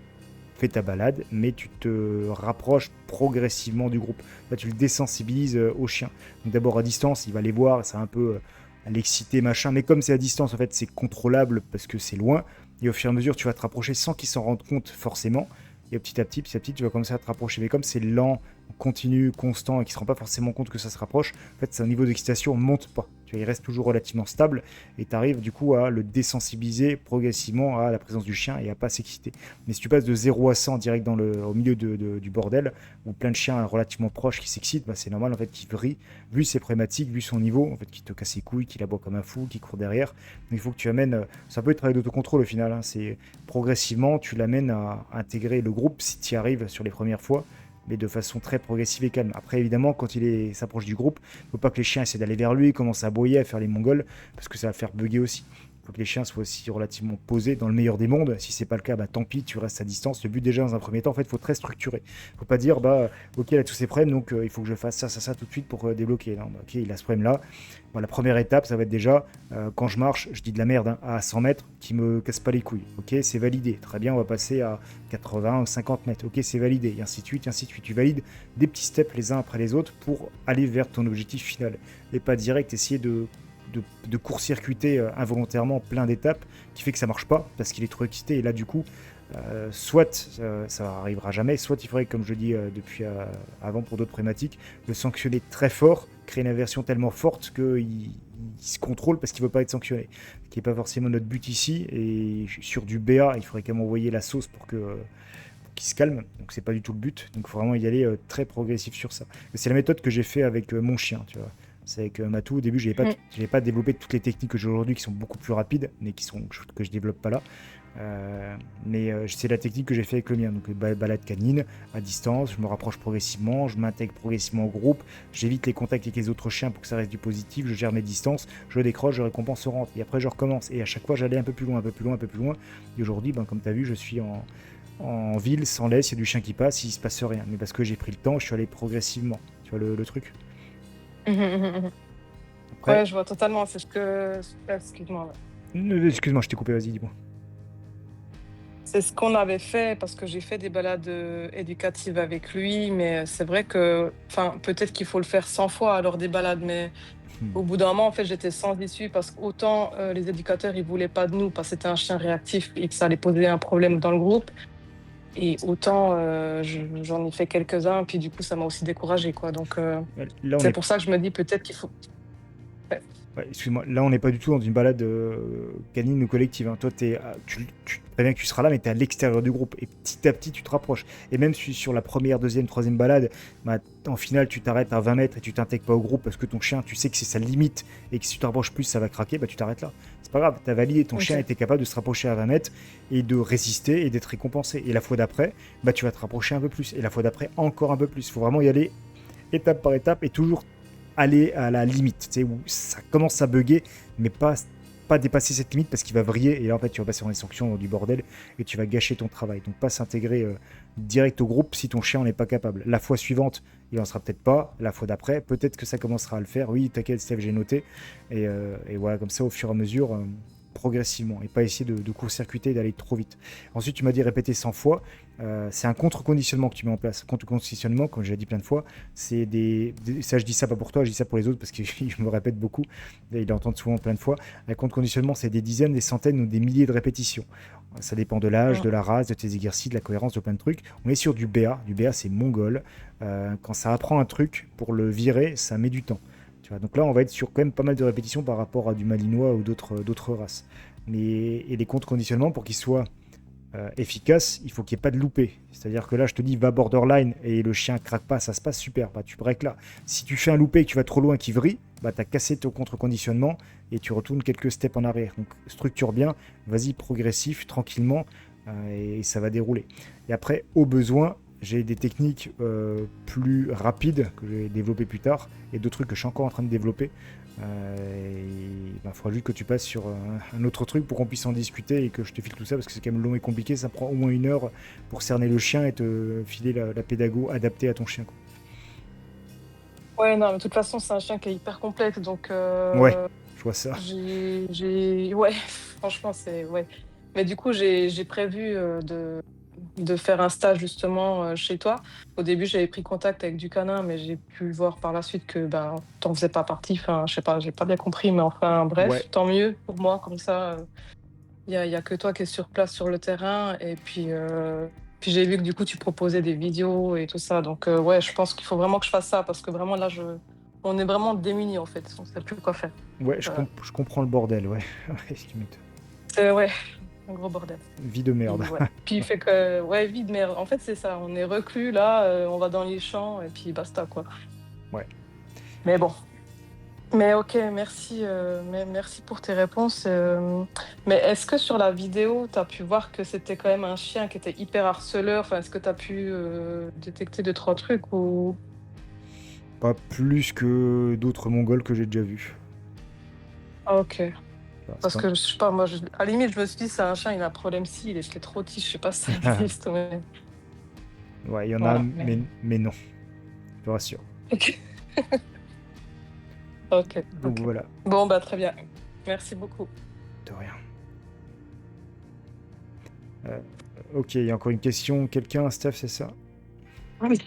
Speaker 1: fais ta balade, mais tu te rapproches progressivement du groupe. Là, tu le désensibilises au chien. Donc d'abord à distance, il va les voir, ça va un peu l'exciter, machin. Mais comme c'est à distance, en fait, c'est contrôlable parce que c'est loin. Et au fur et à mesure, tu vas te rapprocher sans qu'ils s'en rendent compte forcément. Et petit à petit, tu vas commencer à te rapprocher. Mais comme c'est lent, continu, constant et qui ne se rend pas forcément compte que ça se rapproche, en fait, son niveau d'excitation ne monte pas. Tu vois, il reste toujours relativement stable et tu arrives du coup à le désensibiliser progressivement à la présence du chien et à pas s'exciter. Mais si tu passes de 0 à 100 direct au milieu du bordel, où plein de chiens relativement proches qui s'excitent, bah, c'est normal en fait qu'il vrille, vu ses problématiques, vu son niveau, en fait, qu'il te casse les couilles, qu'il aboie comme un fou, qu'il court derrière. Donc il faut que tu amènes, ça peut être travail d'autocontrôle au final, hein, c'est progressivement, tu l'amènes à intégrer le groupe si tu y arrives sur les premières fois, mais de façon très progressive et calme. Après, évidemment, quand s'approche du groupe, il ne faut pas que les chiens essaient d'aller vers lui, commencent à aboyer, à faire les mongols, parce que ça va le faire bugger aussi. Il faut que les chiens soient aussi relativement posés dans le meilleur des mondes. Si c'est pas le cas, bah tant pis, tu restes à distance. Le but déjà dans un premier temps, en fait, il faut très structurer. Il faut pas dire bah ok, il a tous ces problèmes, donc il faut que je fasse ça tout de suite pour débloquer. Non, bah, ok, il a ce problème-là. Bon, la première étape, ça va être déjà quand je marche, je dis de la merde hein, à 100 mètres, qui me casse pas les couilles. Ok, c'est validé. Très bien, on va passer à 80 ou 50 mètres. Ok, c'est validé. Et ainsi de suite, ainsi de suite. Tu valides des petits steps les uns après les autres pour aller vers ton objectif final et pas direct essayer de court-circuiter involontairement plein d'étapes qui fait que ça marche pas parce qu'il est trop excité et là du coup soit ça arrivera jamais, soit il faudrait comme je dis depuis avant pour d'autres problématiques le sanctionner très fort, créer une aversion tellement forte qu'il se contrôle parce qu'il veut pas être sanctionné, ce qui n'est pas forcément notre but ici. Et sur du BA il faudrait quand même envoyer la sauce pour qu'il se calme, donc c'est pas du tout le but, donc il faut vraiment y aller très progressif sur ça. Et c'est la méthode que j'ai fait avec mon chien, tu vois. C'est avec Matou, au début, je n'avais pas développé toutes les techniques que j'ai aujourd'hui qui sont beaucoup plus rapides, mais que je développe pas là. C'est la technique que j'ai fait avec le mien. Donc, balade canine, à distance, je me rapproche progressivement, je m'intègre progressivement au groupe, j'évite les contacts avec les autres chiens pour que ça reste du positif, je gère mes distances, je décroche, je récompense au rentre. Et après, je recommence. Et à chaque fois, j'allais un peu plus loin, un peu plus loin, un peu plus loin. Et aujourd'hui, comme tu as vu, je suis en ville, sans laisse, il y a du chien qui passe, il se passe rien. Mais parce que j'ai pris le temps, je suis allé progressivement. Tu vois le truc?
Speaker 7: Mhm, mhm, mhm.
Speaker 1: Après,
Speaker 7: Ouais, je vois totalement. C'est ce que. Excuse-moi. Ouais.
Speaker 1: excuse-moi, je t'ai coupé, vas-y, dis-moi.
Speaker 7: C'est ce qu'on avait fait parce que j'ai fait des balades éducatives avec lui, mais c'est vrai que, enfin, peut-être qu'il faut le faire 100 fois alors des balades, mais
Speaker 1: Hmm.
Speaker 7: au bout d'un moment, en fait, j'étais sans issue parce qu'autant les éducateurs, ils voulaient pas de nous parce que c'était un chien réactif et que ça allait poser un problème dans le groupe, et autant j'en ai fait quelques-uns, puis du coup, ça m'a aussi découragée, quoi. Donc,
Speaker 1: Là, on
Speaker 7: c'est
Speaker 1: est
Speaker 7: pour ça que je me dis peut-être qu'il faut. Ouais.
Speaker 1: Ouais, excuse-moi, là on n'est pas du tout dans une balade canine ou collective, hein. Toi, tu préviens que tu seras là, mais tu es à l'extérieur du groupe. Et petit à petit, tu te rapproches. Et même si sur la première, deuxième, troisième balade, bah, en finale, tu t'arrêtes à 20 mètres et tu t'intègres pas au groupe parce que ton chien, tu sais que c'est sa limite et que si tu te rapproches plus, ça va craquer, bah, tu t'arrêtes là. C'est pas grave, tu as validé, ton chien
Speaker 7: Ok.
Speaker 1: était capable de se rapprocher à 20 mètres et de résister et d'être récompensé. Et la fois d'après, bah, tu vas te rapprocher un peu plus. Et la fois d'après, encore un peu plus. Il faut vraiment y aller étape par étape et toujours aller à la limite, tu sais, où ça commence à bugger, mais pas dépasser cette limite parce qu'il va vriller et là en fait tu vas passer dans les sanctions du bordel et tu vas gâcher ton travail. Donc pas s'intégrer direct au groupe si ton chien n'est pas capable. La fois suivante, il en sera peut-être pas. La fois d'après, peut-être que ça commencera à le faire. Oui, t'inquiète Steph, j'ai noté. Et voilà, comme ça au fur et à mesure, progressivement et pas essayer de court-circuiter et d'aller trop vite. Ensuite, tu m'as dit répéter 100 fois. C'est un contre-conditionnement que tu mets en place. Contre-conditionnement, comme j'ai dit plein de fois, c'est ça, je dis ça pas pour toi, je dis ça pour les autres parce que je me répète beaucoup. Et ils l'entendent souvent plein de fois. Un contre-conditionnement, c'est des dizaines, des centaines ou des milliers de répétitions. Ça dépend de l'âge, de la race, de tes exercices, de la cohérence, de plein de trucs. On est sur du BA. Du BA, c'est mongol. Quand ça apprend un truc, pour le virer, ça met du temps. Tu vois, donc là, on va être sur quand même pas mal de répétitions par rapport à du malinois ou d'autres races. Et les contre-conditionnements, pour qu'ils soient efficaces, il faut qu'il n'y ait pas de loupé. C'est-à-dire que là, je te dis, va borderline et le chien craque pas, ça se passe super, bah, tu breaks là. Si tu fais un loupé et que tu vas trop loin, qui vrille, bah, tu as cassé ton contre-conditionnement et tu retournes quelques steps en arrière. Donc structure bien, vas-y progressif, tranquillement, et ça va dérouler. Et après, au besoin, j'ai des techniques plus rapides que j'ai développées plus tard et d'autres trucs que je suis encore en train de développer. Il faudra juste que tu passes sur un autre truc pour qu'on puisse en discuter et que je te file tout ça parce que c'est quand même long et compliqué. Ça prend au moins 1 heure pour cerner le chien et te filer la pédago adaptée à ton chien, quoi.
Speaker 7: Ouais, non, mais de toute façon, c'est un chien qui est hyper complexe, donc
Speaker 1: Ouais, je vois ça.
Speaker 7: ouais, franchement, c'est ouais. Mais du coup, j'ai prévu de faire un stage justement chez toi. Au début, j'avais pris contact avec du canin, mais j'ai pu voir par la suite que ben t'en faisais pas partie. Enfin, je sais pas, j'ai pas bien compris, mais enfin
Speaker 1: Ouais,
Speaker 7: bref, tant mieux pour moi. Comme ça, y a que toi qui es sur place sur le terrain. Et puis j'ai vu que du coup, tu proposais des vidéos et tout ça. Donc ouais, je pense qu'il faut vraiment que je fasse ça parce que vraiment là, on est vraiment démunis en fait. On sait plus quoi faire.
Speaker 1: ouais,
Speaker 7: Euh,
Speaker 1: je comprends le bordel, ouais. Ouais,
Speaker 7: c'est ouais, un gros bordel.
Speaker 1: vie de merde.
Speaker 7: Puis, ouais. Puis il fait que, ouais, vide, mais en fait, c'est ça. On est reclus là, on va dans les champs et puis basta, quoi.
Speaker 1: Ouais.
Speaker 7: Mais bon. Mais ok, merci, merci pour tes réponses. Mais est-ce que sur la vidéo, tu as pu voir que c'était quand même un chien qui était hyper harceleur? Enfin, est-ce que tu as pu détecter 2-3 trucs ou...
Speaker 1: Pas plus que d'autres mongols que j'ai déjà vus.
Speaker 7: Ah, ok.
Speaker 1: Enfin,
Speaker 7: Parce que je sais pas, moi, à la limite, je me suis dit, c'est un chien, il a un problème si, il est trop petit, je sais pas si ça existe, mais
Speaker 1: ouais, il y en a,
Speaker 7: voilà.
Speaker 1: mais non, je te rassure.
Speaker 7: Ok. Ok,
Speaker 1: Donc
Speaker 7: ok.
Speaker 1: voilà,
Speaker 7: Bon, bah très bien. Merci beaucoup.
Speaker 1: de rien. Ok, il y a encore une question. Quelqu'un, Steph, c'est ça?
Speaker 2: Oui.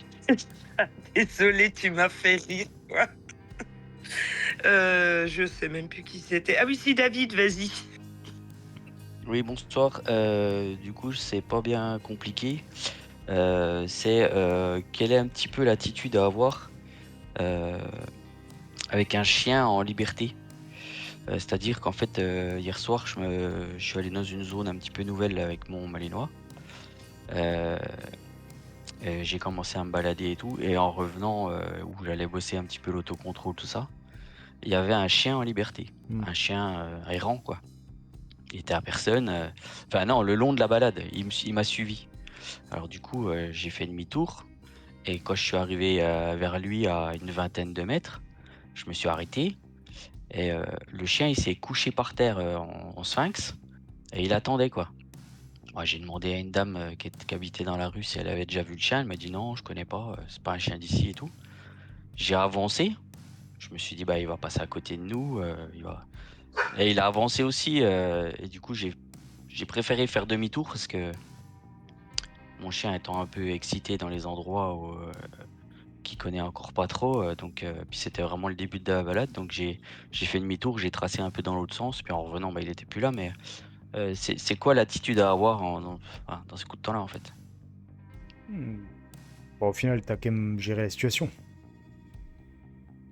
Speaker 2: Désolé, tu m'as fait rire, quoi. Je sais même plus qui c'était. Ah oui, si, David, vas-y.
Speaker 8: Oui, bonsoir. Du coup, c'est pas bien compliqué. C'est quelle est un petit peu l'attitude à avoir avec un chien en liberté. C'est-à-dire qu'en fait, hier soir, je suis allé dans une zone un petit peu nouvelle avec mon malinois. J'ai commencé à me balader et tout. Et en revenant, où j'allais bosser un petit peu l'autocontrôle, tout ça, il y avait un chien en liberté. Un chien errant, quoi. Il était à personne. Enfin non, le long de la balade, il m'a suivi. Alors du coup, j'ai fait demi-tour. Et quand je suis arrivé vers lui à une vingtaine de mètres, je me suis arrêté. Et le chien, il s'est couché par terre en sphinx. Et il attendait, quoi. Moi, j'ai demandé à une dame qui habitait dans la rue si elle avait déjà vu le chien. Elle m'a dit non, je connais pas, c'est pas un chien d'ici et tout. J'ai avancé. Je me suis dit, bah, il va passer à côté de nous. Et il a avancé aussi. Et du coup, j'ai préféré faire demi-tour parce que mon chien étant un peu excité dans les endroits qu'il connaît encore pas trop. Puis c'était vraiment le début de la balade. Donc j'ai fait demi-tour, j'ai tracé un peu dans l'autre sens. Puis en revenant, bah, il était plus là. Mais c'est quoi l'attitude à avoir dans ce coup de temps-là, en fait?
Speaker 1: Bon, au final, t'as quand même géré la situation.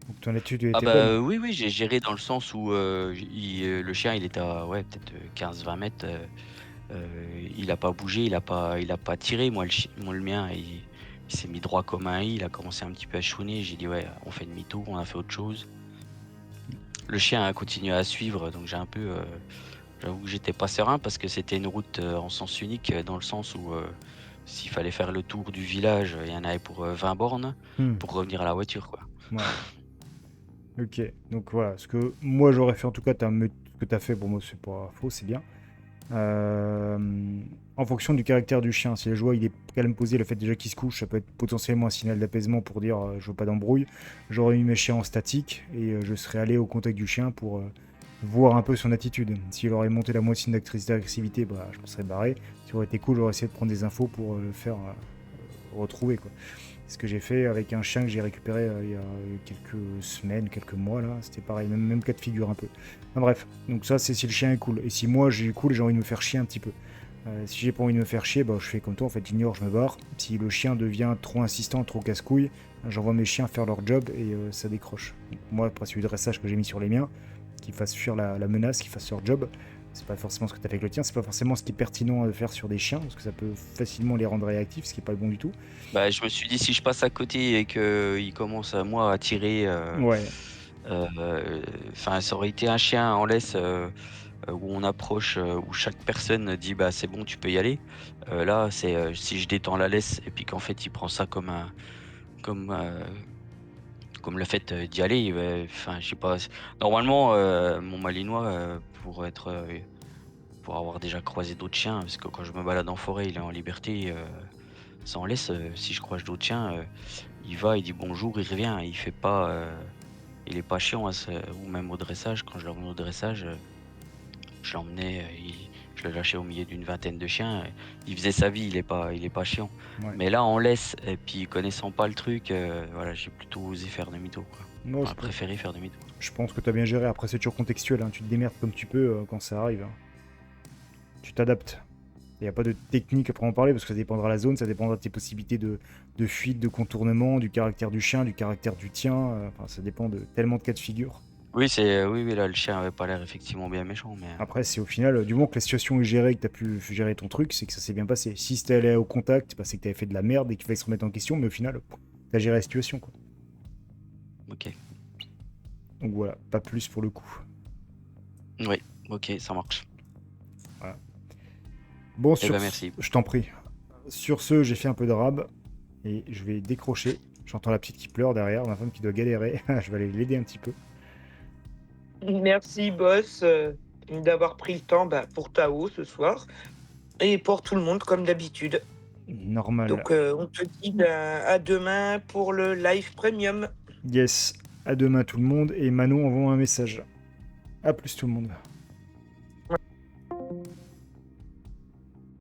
Speaker 1: Donc ton attitude
Speaker 8: Ah
Speaker 1: était
Speaker 8: bah
Speaker 1: bonne.
Speaker 8: oui, oui, j'ai géré dans le sens où le chien, il était à ouais, peut-être 15-20 mètres. Il a pas bougé, il a pas tiré. Moi, le mien, il s'est mis droit comme un i. Il a commencé un petit peu à chouiner. J'ai dit, ouais, on fait demi-tour, on a fait autre chose. Le chien a continué à suivre, donc j'avoue que j'étais pas serein parce que c'était une route en sens unique, dans le sens où s'il fallait faire le tour du village, il y en avait pour 20 bornes pour revenir à la voiture, quoi.
Speaker 1: Ouais. Ok, donc voilà, ce que moi j'aurais fait en tout cas, ce que t'as fait, pour moi c'est pas faux, c'est bien. En fonction du caractère du chien, si le joueur il est calme posé, le fait déjà qu'il se couche, ça peut être potentiellement un signal d'apaisement pour dire je veux pas d'embrouille. J'aurais mis mes chiens en statique et je serais allé au contact du chien pour voir un peu son attitude. S'il aurait monté la moitié d'agressivité, bah, je me serais barré. Si ça aurait été cool, j'aurais essayé de prendre des infos pour le faire retrouver, quoi. C'est ce que j'ai fait avec un chien que j'ai récupéré il y a quelques semaines, quelques mois là. C'était pareil, même cas de figure un peu. Enfin, bref, donc ça c'est si le chien est cool. Et si moi j'ai cool et j'ai envie de me faire chier un petit peu. Si j'ai pas envie de me faire chier, bah, je fais comme toi, en fait j'ignore, je me barre. Si le chien devient trop insistant, trop casse-couille, j'envoie mes chiens faire leur job et ça décroche. Donc, moi, après celui de dressage que j'ai mis sur les miens, qu'ils fassent fuir la menace, qu'ils fassent leur job. C'est pas forcément ce que tu as fait avec le tien, c'est pas forcément ce qui est pertinent à faire sur des chiens, parce que ça peut facilement les rendre réactifs, ce qui est pas le bon du tout.
Speaker 8: Bah, je me suis dit, si je passe à côté et qu'il commence à moi à tirer,
Speaker 1: Ouais,
Speaker 8: ça aurait été un chien en laisse où on approche, où chaque personne dit, bah c'est bon, tu peux y aller. Là, c'est si je détends la laisse et puis qu'en fait il prend ça comme, euh, comme le fait d'y aller. Je sais pas. Normalement, mon malinois, pour avoir déjà croisé d'autres chiens, parce que quand je me balade en forêt, il est en liberté. Sans laisse, si je croise d'autres chiens, il va, il dit bonjour, il revient, il fait pas, il est pas chiant ou même au dressage, quand je l'emmène au dressage, je l'emmenais, je le lâchais au milieu d'une vingtaine de chiens, il faisait sa vie, il est pas chiant.
Speaker 1: ouais.
Speaker 8: Mais là, en laisse, et puis connaissant pas le truc, voilà, j'ai plutôt osé faire demi-tour, quoi.
Speaker 1: Non,
Speaker 8: Enfin, préféré faire demi-tour.
Speaker 1: je pense que tu as bien géré. Après, c'est toujours contextuel, hein. Tu te démerdes comme tu peux quand ça arrive, hein. Tu t'adaptes. Il n'y a pas de technique à proprement parler parce que ça dépendra de la zone, ça dépendra de tes possibilités de fuite, de contournement, du caractère du chien, du caractère du tien. Enfin, ça dépend de tellement de cas de figure.
Speaker 8: Oui, oui, là, le chien avait pas l'air effectivement bien méchant, mais
Speaker 1: Après, c'est au final, du moment que la situation est gérée et que tu as pu gérer ton truc, c'est que ça s'est bien passé. Si c'était allé au contact, bah, c'est que tu avais fait de la merde et qu'il fallait se remettre en question, mais au final, tu as géré la situation, quoi.
Speaker 8: ok.
Speaker 1: Donc voilà, pas plus pour le coup.
Speaker 8: Oui, ok, ça marche.
Speaker 1: Bon,
Speaker 8: Eh ben, merci.
Speaker 1: je t'en prie. Sur ce, j'ai fait un peu de rab et je vais décrocher. J'entends la petite qui pleure derrière, ma femme qui doit galérer. Je vais aller l'aider un petit peu.
Speaker 2: Merci, boss, d'avoir pris le temps pour Tao ce soir et pour tout le monde, comme d'habitude.
Speaker 1: Normal.
Speaker 2: Donc, on te dit à demain pour le live premium.
Speaker 1: Yes, à demain tout le monde et Manon envoie un message. À plus tout le monde.